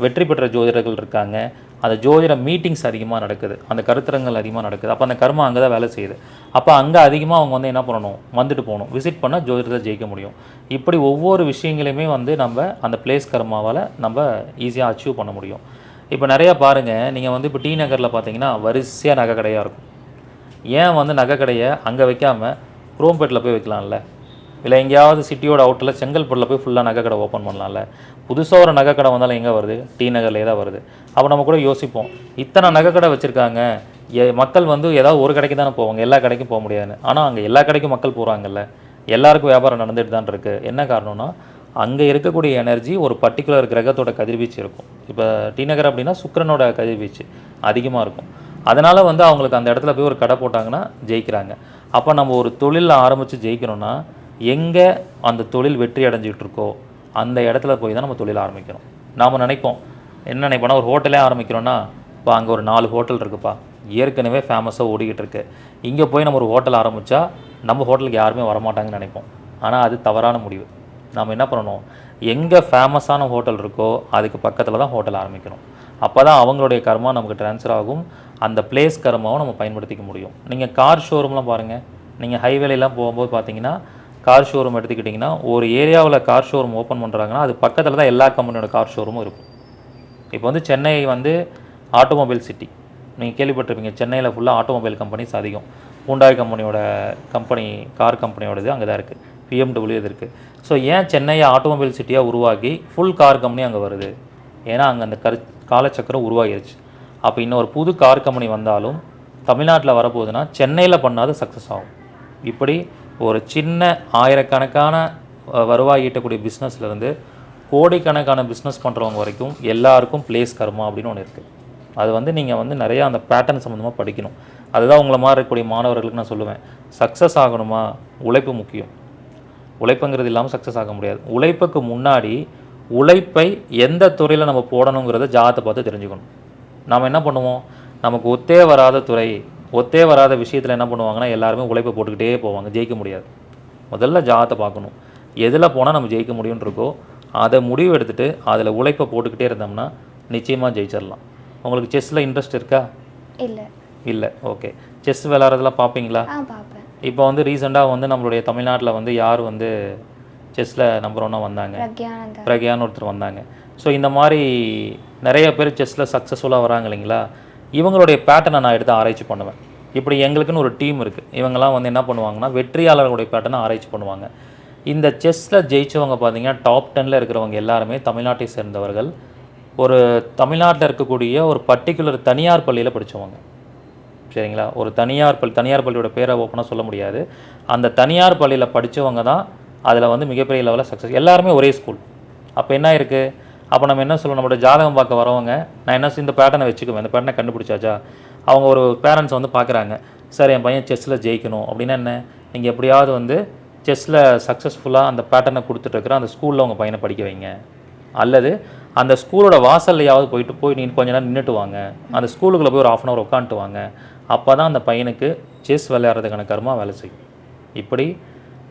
வெற்றி பெற்ற ஜோதிடர்கள் இருக்காங்க. அந்த ஜோதிட மீட்டிங்ஸ் அதிகமாக நடக்குது, அந்த கருத்தரங்கள் அதிகமாக நடக்குது. அப்போ அந்த கர்மா அங்கே தான் வேலை செய்யுது. அப்போ அங்கே அதிகமாக அவங்க வந்து என்ன பண்ணணும், வந்துட்டு போகணும், விசிட் பண்ணால் ஜோதிடத்தை ஜெயிக்க முடியும். இப்படி ஒவ்வொரு விஷயங்களையுமே வந்து நம்ம அந்த பிளேஸ் கர்மாவால் நம்ம ஈஸியாக அச்சீவ் பண்ண முடியும். இப்போ நிறையா பாருங்கள், நீங்கள் வந்து இப்போ டி நகரில் பார்த்தீங்கன்னா வரிசையாக நகை கடையாக இருக்கும். ஏன் வந்து நகை கடையை அங்கே வைக்காமல் குரோம்பேட்டில் போய் வைக்கலாம்ல, இல்லை எங்கேயாவது சிட்டியோட அவுட்டில் செங்கல்பட்டில் போய் ஃபுல்லாக நகை கடை ஓப்பன் பண்ணலாம்ல. புதுசாக ஒரு நகை கடை வந்தாலும் எங்கே வருது, டி நகர்லேயே தான் வருது. அப்போ நம்ம கூட யோசிப்போம், இத்தனை நகை கடை வச்சுருக்காங்க, மக்கள் வந்து ஏதாவது ஒரு கடைக்கு தானே போவாங்க, எல்லா கடைக்கும் போக முடியாதுன்னு. ஆனால் அங்கே எல்லா கடைக்கும் மக்கள் போகிறாங்கல்ல, எல்லாருக்கும் வியாபாரம் நடந்துட்டு தான் இருக்குது. என்ன காரணம்னா அங்கே இருக்கக்கூடிய எனர்ஜி ஒரு பர்டிகுலர் கிரகத்தோட கதிர்வீச்சு இருக்கும். இப்போ டி நகர் அப்படின்னா சுக்கிரனோட கதிர்வீச்சு அதிகமாக இருக்கும். அதனால் வந்து அவங்களுக்கு அந்த இடத்துல போய் ஒரு கடை போட்டாங்கன்னா ஜெயிக்கிறாங்க. அப்போ நம்ம ஒரு தொழிலில் ஆரம்பித்து ஜெயிக்கணும்னா எங்கே அந்த தொழில் வெற்றி அடைஞ்சிக்கிட்டு இருக்கோ அந்த இடத்துல போய் தான் நம்ம தொழில் ஆரம்பிக்கணும். நாம் நினைப்போம், என்ன நினைப்போம்னா, ஒரு ஹோட்டலே ஆரம்பிக்கிறோன்னா, இப்போ அங்கே ஒரு 4 ஹோட்டல் இருக்குப்பா, ஏற்கனவே ஃபேமஸாக ஓடிக்கிட்டு இருக்கு, இங்கே போய் நம்ம ஒரு ஹோட்டல் ஆரம்பித்தா நம்ம ஹோட்டலுக்கு யாருமே வரமாட்டாங்கன்னு நினைப்போம். ஆனால் அது தவறான முடிவு. நம்ம என்ன பண்ணணும், எங்கே ஃபேமஸான ஹோட்டல் இருக்கோ அதுக்கு பக்கத்தில் தான் ஹோட்டல் ஆரம்பிக்கணும். அப்போ தான் அவங்களுடைய கர்மா நமக்கு ட்ரான்ஸ்ஃபர் ஆகும். அந்த பிளேஸ் கர்மாவும் நம்ம பயன்படுத்திக்க முடியும். நீங்கள் கார் ஷோரூம்லாம் பாருங்கள், நீங்கள் ஹைவேலாம் போகும்போது பார்த்தீங்கன்னா கார் ஷோரூம் எடுத்துக்கிட்டிங்கன்னா, ஒரு ஏரியாவில் கார் ஷோரூம் ஓப்பன் பண்ணுறாங்கன்னா அது பக்கத்தில் தான் எல்லா கம்பெனியோட கார் ஷோரூமும் இருக்கும். இப்போ வந்து சென்னை வந்து ஆட்டோமொபைல் சிட்டி, நீங்கள் கேள்விப்பட்டிருப்பீங்க. சென்னையில் ஃபுல்லாக ஆட்டோமொபைல் கம்பெனிஸ் அதிகம். ஹூண்டாய் கம்பெனியோட கார் கம்பெனியோடது அங்கே தான் இருக்குது, BMW இது இருக்குது. ஸோ ஏன் சென்னையை ஆட்டோமொபைல் சிட்டியாக உருவாக்கி ஃபுல் கார் கம்பெனி அங்கே வருது, ஏன்னா அங்கே அந்த காலச்சக்கரம் உருவாகிருச்சு. அப்போ இன்னொரு புது கார் கம்பெனி வந்தாலும் தமிழ்நாட்டில் வரப்போகுதுன்னா சென்னையில் பண்ணாது சக்ஸஸ் ஆகும். இப்படி ஒரு சின்ன ஆயிரக்கணக்கான வருவாய் ஈட்டக்கூடிய பிஸ்னஸ்லேருந்து கோடிக்கணக்கான பிஸ்னஸ் பண்ணுறவங்க வரைக்கும் எல்லாருக்கும் பிளேஸ் கர்மா அப்படின்னு ஒன்று இருக்குது. அது வந்து நீங்கள் வந்து நிறையா அந்த பேட்டர்ன் சம்மந்தமாக படிக்கணும். அதுதான் உங்களை மாதிரி இருக்கக்கூடிய மாணவர்களுக்கு நான் சொல்லுவேன், சக்ஸஸ் ஆகணுமா உழைப்பு முக்கியம். உழைப்புங்கிறது இல்லாமல் சக்ஸஸ் ஆக முடியாது. உழைப்புக்கு முன்னாடி உழைப்பை எந்த துறையில் நம்ம போடணுங்கிறத ஜாதத்தை பார்த்து தெரிஞ்சுக்கணும். நாம் என்ன பண்ணுவோம், நமக்கு ஒத்தே வராத துறை, ஒத்தே வராத விஷயத்தில் என்ன பண்ணுவாங்கன்னா எல்லாருமே உழைப்பை போட்டுக்கிட்டே போவாங்க, ஜெயிக்க முடியாது. முதல்ல ஜாதத்தை பார்க்கணும், எதில் போனால் நம்ம ஜெயிக்க முடியும்னு இருக்கோ அதை முடிவு எடுத்துகிட்டு அதில் உழைப்பை போட்டுக்கிட்டே இருந்தோம்னா நிச்சயமாக ஜெயிச்சிடலாம். உங்களுக்கு செஸ்ஸில் இன்ட்ரெஸ்ட் இருக்கா? இல்லை. ஓகே. செஸ் விளையாடுறதுலாம் பார்ப்பீங்களா? பார்ப்பேன். இப்போ வந்து ரீசெண்டாக வந்து நம்மளுடைய தமிழ்நாட்டில் வந்து யார் வந்து செஸ்ஸில் நம்பர் 1 வந்தாங்க? பிரக்யான்னு ஒருத்தர் வந்தாங்க. ஸோ இந்த மாதிரி நிறைய பேர் செஸ்ஸில் சக்ஸஸ்ஃபுல்லாக வராங்க இல்லைங்களா? இவங்களுடைய பேட்டர்னை நான் எடுத்து ஆராய்ச்சி பண்ணுவேன். இப்படி எங்களுக்குன்னு ஒரு டீம் இருக்குது. இவங்கெல்லாம் வந்து என்ன பண்ணுவாங்கன்னா வெற்றியாளர்களுடைய பேட்டர்னை ஆராய்ச்சி பண்ணுவாங்க. இந்த செஸ்ஸில் ஜெயித்தவங்க பார்த்தீங்கன்னா டாப் 10ல் இருக்கிறவங்க எல்லாருமே தமிழ்நாட்டை சேர்ந்தவர்கள். ஒரு தமிழ்நாட்டில் இருக்கக்கூடிய ஒரு பர்டிகுலர் தனியார் பள்ளியில் படித்தவங்க, சரிங்களா? ஒரு தனியார் பள்ளியோட பேரை ஓப்பனாக சொல்ல முடியாது. அந்த தனியார் பள்ளியில் படித்தவங்க தான் அதில் வந்து மிகப்பெரிய லெவலில் சக்ஸஸ். எல்லாருமே ஒரே ஸ்கூல். அப்போ என்ன இருக்குது, அப்போ நம்ம என்ன சொல்லணும், நம்மளோட ஜாதகம் பார்க்க வரவங்க நான் என்ன இந்த பேட்டர்னை வச்சுக்குவேன், இந்த பேட்டர்னை கண்டுபிடிச்சாச்சா, அவங்க ஒரு பேரண்ட்ஸ் வந்து பார்க்குறாங்க, சார் என் பையன் செஸ்ஸில் ஜெயிக்கணும் அப்படின்னா என்ன, நீங்கள் எப்படியாவது வந்து செஸ்ஸில் சக்ஸஸ்ஃபுல்லாக அந்த பேட்டர்னை கொடுத்துட்ருக்குற அந்த ஸ்கூலில் உங்கள் பையனை படிக்க வைங்க, அல்லது அந்த ஸ்கூலோட வாசல்லையாவது போய் நீங்கள் கொஞ்ச நேரம் நின்றுட்டு வாங்க, அந்த ஸ்கூலுக்குள்ளே போய் ஒரு 1/2 hour உட்காந்துட்டு வாங்க. அப்போ தான் அந்த பையனுக்கு செஸ் விளையாடுறதுக்கான கர்மா வேலை செய்யும். இப்படி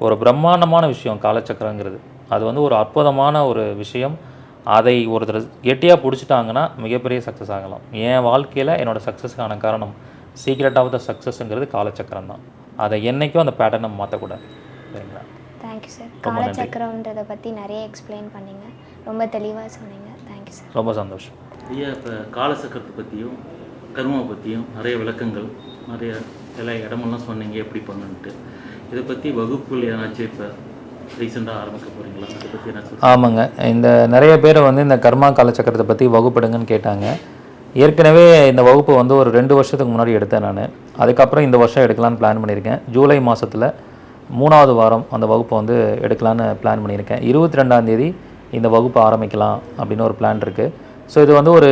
ஒரு பிரம்மாண்டமான விஷயம் காலச்சக்கரங்கிறது. அது வந்து ஒரு அற்புதமான ஒரு விஷயம். அதை ஒருத்தர் கெட்டியாக பிடிச்சிட்டாங்கன்னா மிகப்பெரிய சக்ஸஸ் ஆகலாம். என் வாழ்க்கையில் என்னோடய சக்ஸஸ்க்கான காரணம் சீக்ரெட் ஆஃப் த சக்ஸஸ்ங்கிறது காலச்சக்கரம் தான். அதை என்றைக்கும் அந்த பேட்டர்னை மாற்றக்கூடாது. சரிங்களா? Thank you sir. காலச்சக்கரம்ன்றதை பற்றி நிறைய எக்ஸ்பிளைன் பண்ணிங்க, ரொம்ப தெளிவாக சொன்னீங்க. Thank you sir. ரொம்ப சந்தோஷம். ஐயா, இப்போ காலச்சக்கரத்தை பற்றியும் கர்மாவை பற்றியும் நிறைய விளக்கங்கள், நிறைய எல்லா இடமெல்லாம் சொன்னீங்க எப்படி பண்ணுன்ட்டு. இதை பற்றி வகுப்புகள் ஏதாச்சும் இப்போ ரீசெண்டாக ஆரம்பிக்க போகிறீங்களா? அதை பற்றி என்ன சொல்லுங்கள். ஆமாங்க, இந்த நிறைய பேர் வந்து இந்த கர்மா காலச்சக்கரத்தை பற்றி வகுப்படுங்கன்னு கேட்டாங்க. ஏற்கனவே இந்த வகுப்பு வந்து ஒரு 2 வருஷத்துக்கு முன்னாடி எடுத்தேன் நான். அதுக்கப்புறம் இந்த வருஷம் எடுக்கலான்னு பிளான் பண்ணியிருக்கேன். ஜூலை மாதத்தில் 3வது வாரம் அந்த வகுப்பை வந்து எடுக்கலான்னு பிளான் பண்ணியிருக்கேன். 22ஆம் தேதி இந்த வகுப்பை ஆரம்பிக்கலாம் அப்படின்னு ஒரு பிளான் இருக்குது. ஸோ இது வந்து ஒரு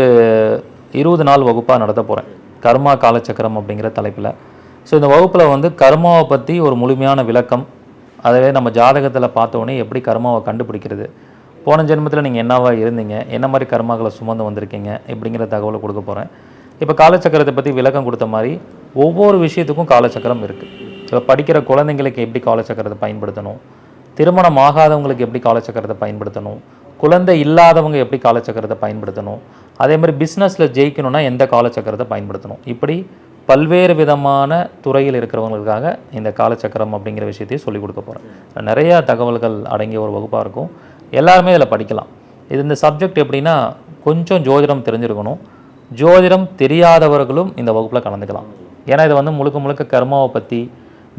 20 நாள் வகுப்பாக நடத்த போகிறேன், கர்மா காலச்சக்கரம் அப்படிங்கிற தலைப்பில். ஸோ இந்த வகுப்பில் வந்து கர்மாவை பற்றி ஒரு முழுமையான விளக்கம், அதவே நம்ம ஜாதகத்தில் பார்த்தோன்னே எப்படி கர்மாவை கண்டுபிடிக்கிறது, போன ஜென்மத்தில் நீங்கள் என்னவா இருந்தீங்க, என்ன மாதிரி கர்மாக்களை சுமந்து வந்திருக்கீங்க இப்படிங்கிற தகவலை கொடுக்க போகிறேன். இப்போ காலச்சக்கரத்தை பற்றி விளக்கம் கொடுத்த மாதிரி ஒவ்வொரு விஷயத்துக்கும் காலச்சக்கரம் இருக்குது. இப்போ படிக்கிற குழந்தைங்களுக்கு எப்படி காலச்சக்கரத்தை பயன்படுத்தணும், திருமணம் ஆகாதவங்களுக்கு எப்படி காலச்சக்கரத்தை பயன்படுத்தணும், குழந்தை இல்லாதவங்க எப்படி காலச்சக்கரத்தை பயன்படுத்தணும், அதே மாதிரி பிஸ்னஸில் ஜெயிக்கணும்னா எந்த காலச்சக்கரத்தை பயன்படுத்தணும், இப்படி பல்வேறு விதமான துறையில் இருக்கிறவங்களுக்காக இந்த காலச்சக்கரம் அப்படிங்கிற விஷயத்தையும் சொல்லிக் கொடுக்க போகிறேன். நிறையா தகவல்கள் அடங்கிய ஒரு வகுப்பாக இருக்கும். எல்லாருமே இதில் படிக்கலாம். இது இந்த சப்ஜெக்ட் எப்படின்னா கொஞ்சம் ஜோதிடம் தெரிஞ்சிருக்கணும். ஜோதிடம் தெரியாதவர்களும் இந்த வகுப்பில் கலந்துக்கலாம். ஏன்னா இது வந்து முழுக்க முழுக்க கர்மாவை பற்றி,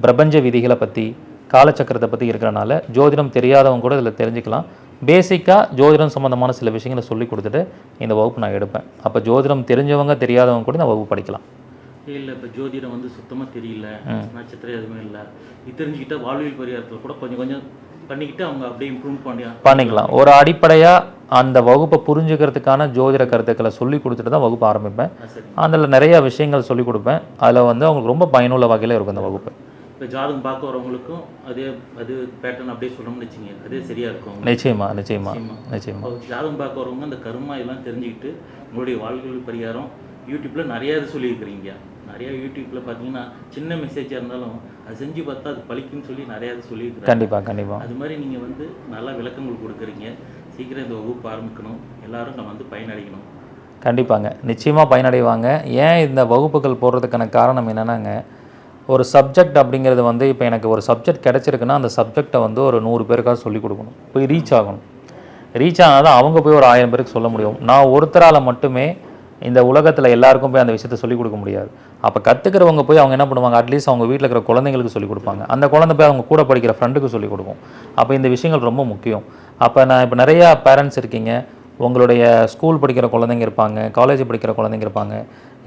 பிரபஞ்ச விதிகளை பற்றி, காலச்சக்கரத்தை பற்றி இருக்கிறனால ஜோதிடம் தெரியாதவங்க கூட இதில் தெரிஞ்சுக்கலாம். பேசிக்காக ஜோதிடம் சம்மந்தமான சில விஷயங்களை சொல்லி கொடுத்துட்டு இந்த வகுப்பு நான் எடுப்பேன். அப்போ ஜோதிடம் தெரிஞ்சவங்க தெரியாதவங்க கூட இந்த வகுப்பு படிக்கலாம். இல்லை, இப்போ ஜோதிடம் வந்து சுத்தமாக தெரியல, நட்சத்திரம் எதுவுமே இல்லை, இது தெரிஞ்சுக்கிட்ட வாழ்வியல் பரிகாரத்தில் கூட கொஞ்சம் கொஞ்சம் பண்ணிக்கிட்டு அவங்க அப்படியே இம்ப்ரூவ் பண்ணிக்கலாம். ஒரு அடிப்படையாக அந்த வகுப்பை புரிஞ்சுக்கிறதுக்கான ஜோதிட கருத்துக்களை சொல்லி கொடுத்துட்டு தான் வகுப்பு ஆரம்பிப்பேன். அதில் நிறைய விஷயங்கள் சொல்லிக் கொடுப்பேன். அதில் வந்து அவங்களுக்கு ரொம்ப பயனுள்ள வகையில் இருக்கும் இந்த வகுப்பு. இப்போ ஜாதகம் பார்க்க வரவங்களுக்கும் அது பேட்டர்ன் அப்படியே சொல்லணும்னு வச்சுங்க, அதே சரியாக இருக்கும். நிச்சயமாக ஜாதகம் பார்க்க வரவங்க அந்த கர்மா எல்லாம் தெரிஞ்சுக்கிட்டு உங்களுடைய வாழ்வியல் பரிகாரம் யூடியூப்பில் நிறையா இது சொல்லியிருக்கிறீங்க. நிறையா யூடியூப்பில் பார்த்தீங்கன்னா சின்ன மெசேஜாக இருந்தாலும் அது செஞ்சு பார்த்தா அது பழிக்குன்னு சொல்லி நிறையா இது சொல்லியிருக்கிறேன். கண்டிப்பாக அது மாதிரி நீங்கள் வந்து நல்லா விளக்கங்கள் கொடுக்குறீங்க. சீக்கிரம் இந்த வகுப்பு ஆரம்பிக்கணும், எல்லோரும் நம்ம வந்து பயனடைக்கணும். கண்டிப்பாங்க, நிச்சயமாக பயனடைவாங்க. ஏன் இந்த வகுப்புகள் போடுறதுக்கான காரணம் என்னென்னாங்க, ஒரு சப்ஜெக்ட் அப்படிங்கிறது வந்து இப்போ எனக்கு ஒரு சப்ஜெக்ட் கிடச்சிருக்குன்னா அந்த சப்ஜெக்டை வந்து ஒரு 100 பேருக்காக சொல்லிக் கொடுக்கணும், போய் ரீச் ஆகணும். ரீச் ஆனால் தான் அவங்க போய் ஒரு 1000 பேருக்கு சொல்ல முடியும். நான் ஒருத்தரால் மட்டுமே இந்த உலகத்தில் எல்லாருக்கும் போய் அந்த விஷயத்தை சொல்லிக் கொடுக்க முடியாது. அப்போ கற்றுக்கிறவங்க போய் அவங்க என்ன பண்ணுவாங்க, அட்லீஸ்ட் அவங்க வீட்டில் இருக்கிற குழந்தைங்களுக்கு சொல்லிக் கொடுப்பாங்க. அந்த குழந்தை போய் அவங்க கூட படிக்கிற ஃப்ரெண்டுக்கு சொல்லிக் கொடுக்கும். அப்போ இந்த விஷயங்கள் ரொம்ப முக்கியம். அப்போ நான் இப்போ நிறையா பேரண்ட்ஸ் இருக்கீங்க, உங்களுடைய ஸ்கூல் படிக்கிற குழந்தைங்க இருப்பாங்க, காலேஜ் படிக்கிற குழந்தைங்க இருப்பாங்க.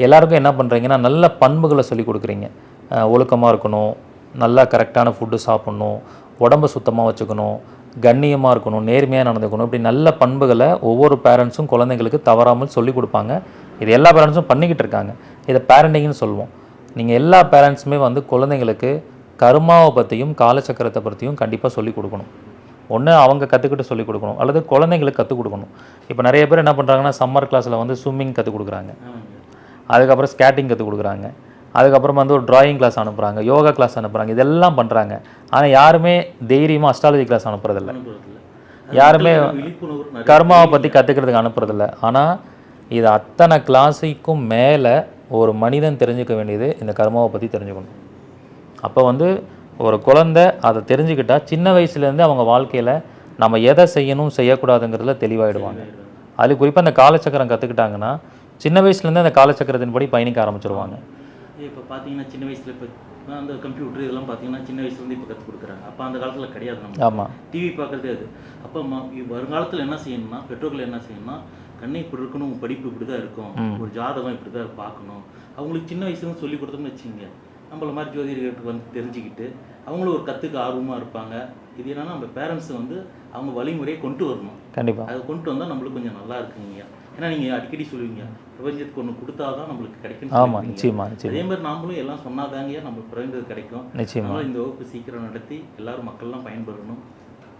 எல்லாருக்கும் என்ன பண்ணுறீங்கன்னா, நல்ல பண்புகளை சொல்லிக் கொடுக்குறீங்க. ஒழுக்கமாக இருக்கணும், நல்லா கரெக்டான ஃபுட்டு சாப்பிட்ணும், உடம்பை சுத்தமாக வச்சுக்கணும், கண்ணியமாக இருக்கணும், நேர்மையாக நடந்துக்கணும். இப்படி நல்ல பண்புகளை ஒவ்வொரு பேரண்ட்ஸும் குழந்தைங்களுக்கு தவறாமல் சொல்லிக் கொடுப்பாங்க. இது எல்லா பேரண்ட்ஸும் பண்ணிக்கிட்டு இருக்காங்க. இதை பேரண்டிங்னு சொல்லுவோம். நீங்கள் எல்லா பேரண்ட்ஸுமே வந்து குழந்தைங்களுக்கு கர்மாவை பற்றியும் காலச்சக்கரத்தை பற்றியும் கண்டிப்பாக சொல்லிக் கொடுக்கணும். ஒன்று அவங்க கற்றுக்கிட்டு சொல்லிக் கொடுக்கணும், அல்லது குழந்தைங்களுக்கு கற்றுக் கொடுக்கணும். இப்போ நிறைய பேர் என்ன பண்ணுறாங்கன்னா, சம்மர் கிளாஸில் வந்து ஸ்விம்மிங் கற்றுக் கொடுக்குறாங்க, அதுக்கப்புறம் ஸ்கேட்டிங் கற்றுக் கொடுக்குறாங்க, அதுக்கப்புறம் வந்து ஒரு டிராயிங் கிளாஸ் அனுப்புகிறாங்க, யோகா கிளாஸ் அனுப்புகிறாங்க, இதெல்லாம் பண்ணுறாங்க. ஆனால் யாருமே தைரியமாக அஸ்ட்ராலஜி கிளாஸ் அனுப்புறதில்ல, யாருமே கர்மாவை பற்றி கற்றுக்கிறதுக்கு அனுப்புறதில்ல. ஆனால் இது அத்தனை கிளாஸுக்கும் மேலே ஒரு மனிதன் தெரிஞ்சுக்க வேண்டியது இந்த கர்மாவை பற்றி தெரிஞ்சுக்கணும். அப்போ வந்து ஒரு குழந்தை அதை தெரிஞ்சுக்கிட்டா சின்ன வயசுலேருந்து அவங்க வாழ்க்கையில் நம்ம எதை செய்யணும் செய்யக்கூடாதுங்கிறதுல தெளிவாயிடுவாங்க. அது குறிப்பாக அந்த காலச்சக்கரம் கற்றுக்கிட்டாங்கன்னா சின்ன வயசுலேருந்து அந்த காலச்சக்கரத்தின்படி பயணிக்க ஆரம்பிச்சிருவாங்க. இப்போ பார்த்தீங்கன்னா சின்ன வயசில் இப்போ அந்த கம்ப்யூட்டர் இதெல்லாம் பார்த்தீங்கன்னா சின்ன வயசுலேருந்து இப்போ கற்றுக் கொடுக்குறாங்க. அப்போ அந்த காலத்தில் கிடையாது. நம்ம ஆமாம், டிவி பார்க்குறதே அது. அப்போ வருங்காலத்தில் என்ன செய்யணும்னா, பெற்றோர்கள் என்ன செய்யணும்னா, கண்ணை இப்படி இருக்கணும், உங்கள் படிப்பு இப்படி தான் இருக்கும், ஒரு ஜாதகம் இப்படி தான் பார்க்கணும், அவங்களுக்கு சின்ன வயசுலேருந்து சொல்லி கொடுத்தோம்னு வச்சுங்க, நம்மள மாதிரி ஜோதிடர்களுக்கு வந்து தெரிஞ்சுக்கிட்டு அவங்களும் ஒரு கற்றுக்க ஆர்வமாக இருப்பாங்க. இது என்னன்னா நம்ம பேரண்ட்ஸ் வந்து அவங்க வழிமுறையை கொண்டு வரணும். கண்டிப்பாக அதை கொண்டு வந்தால் நம்மளுக்கு கொஞ்சம் நல்லா இருக்குங்க. ஏன்னா நீங்கள் அடிக்கடி சொல்லுவீங்க, பிரபஞ்சத்துக்கு ஒன்று கொடுத்தா தான் நம்மளுக்கு கிடைக்கும். ஆமாம், நிச்சயமாக. அதே மாதிரி நாமளும் எல்லாம் சொன்னாதாங்க நம்ம பிறந்தது கிடைக்கும். நிச்சயமாக இந்த வகுப்பு சீக்கிரம் நடத்தி எல்லாரும் மக்கள்லாம் பயன்பெறணும்.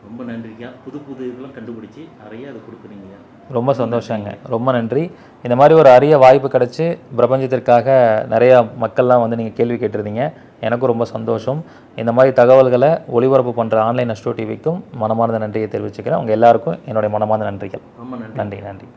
ரொம்ப நன்றிங்க. புது புது இதெல்லாம் கண்டுபிடிச்சி நிறைய அதை கொடுக்குறீங்க. ரொம்ப சந்தோஷங்க, ரொம்ப நன்றி. இந்த மாதிரி ஒரு அரிய வாய்ப்பு கிடச்சி பிரபஞ்சத்திற்காக நிறையா மக்கள்லாம் வந்து நீங்கள் கேள்வி கேட்டிருந்தீங்க. எனக்கும் ரொம்ப சந்தோஷம். இந்த மாதிரி தகவல்களை ஒளிபரப்பு பண்ணுற ஆன்லைன் அஸ்ட்ரோ டிவிக்கும் மனமார்ந்த நன்றியை தெரிவிச்சுக்கிறேன். உங்கள் எல்லாருக்கும் என்னுடைய மனமார்ந்த நன்றிகள். ரொம்ப நன்றி.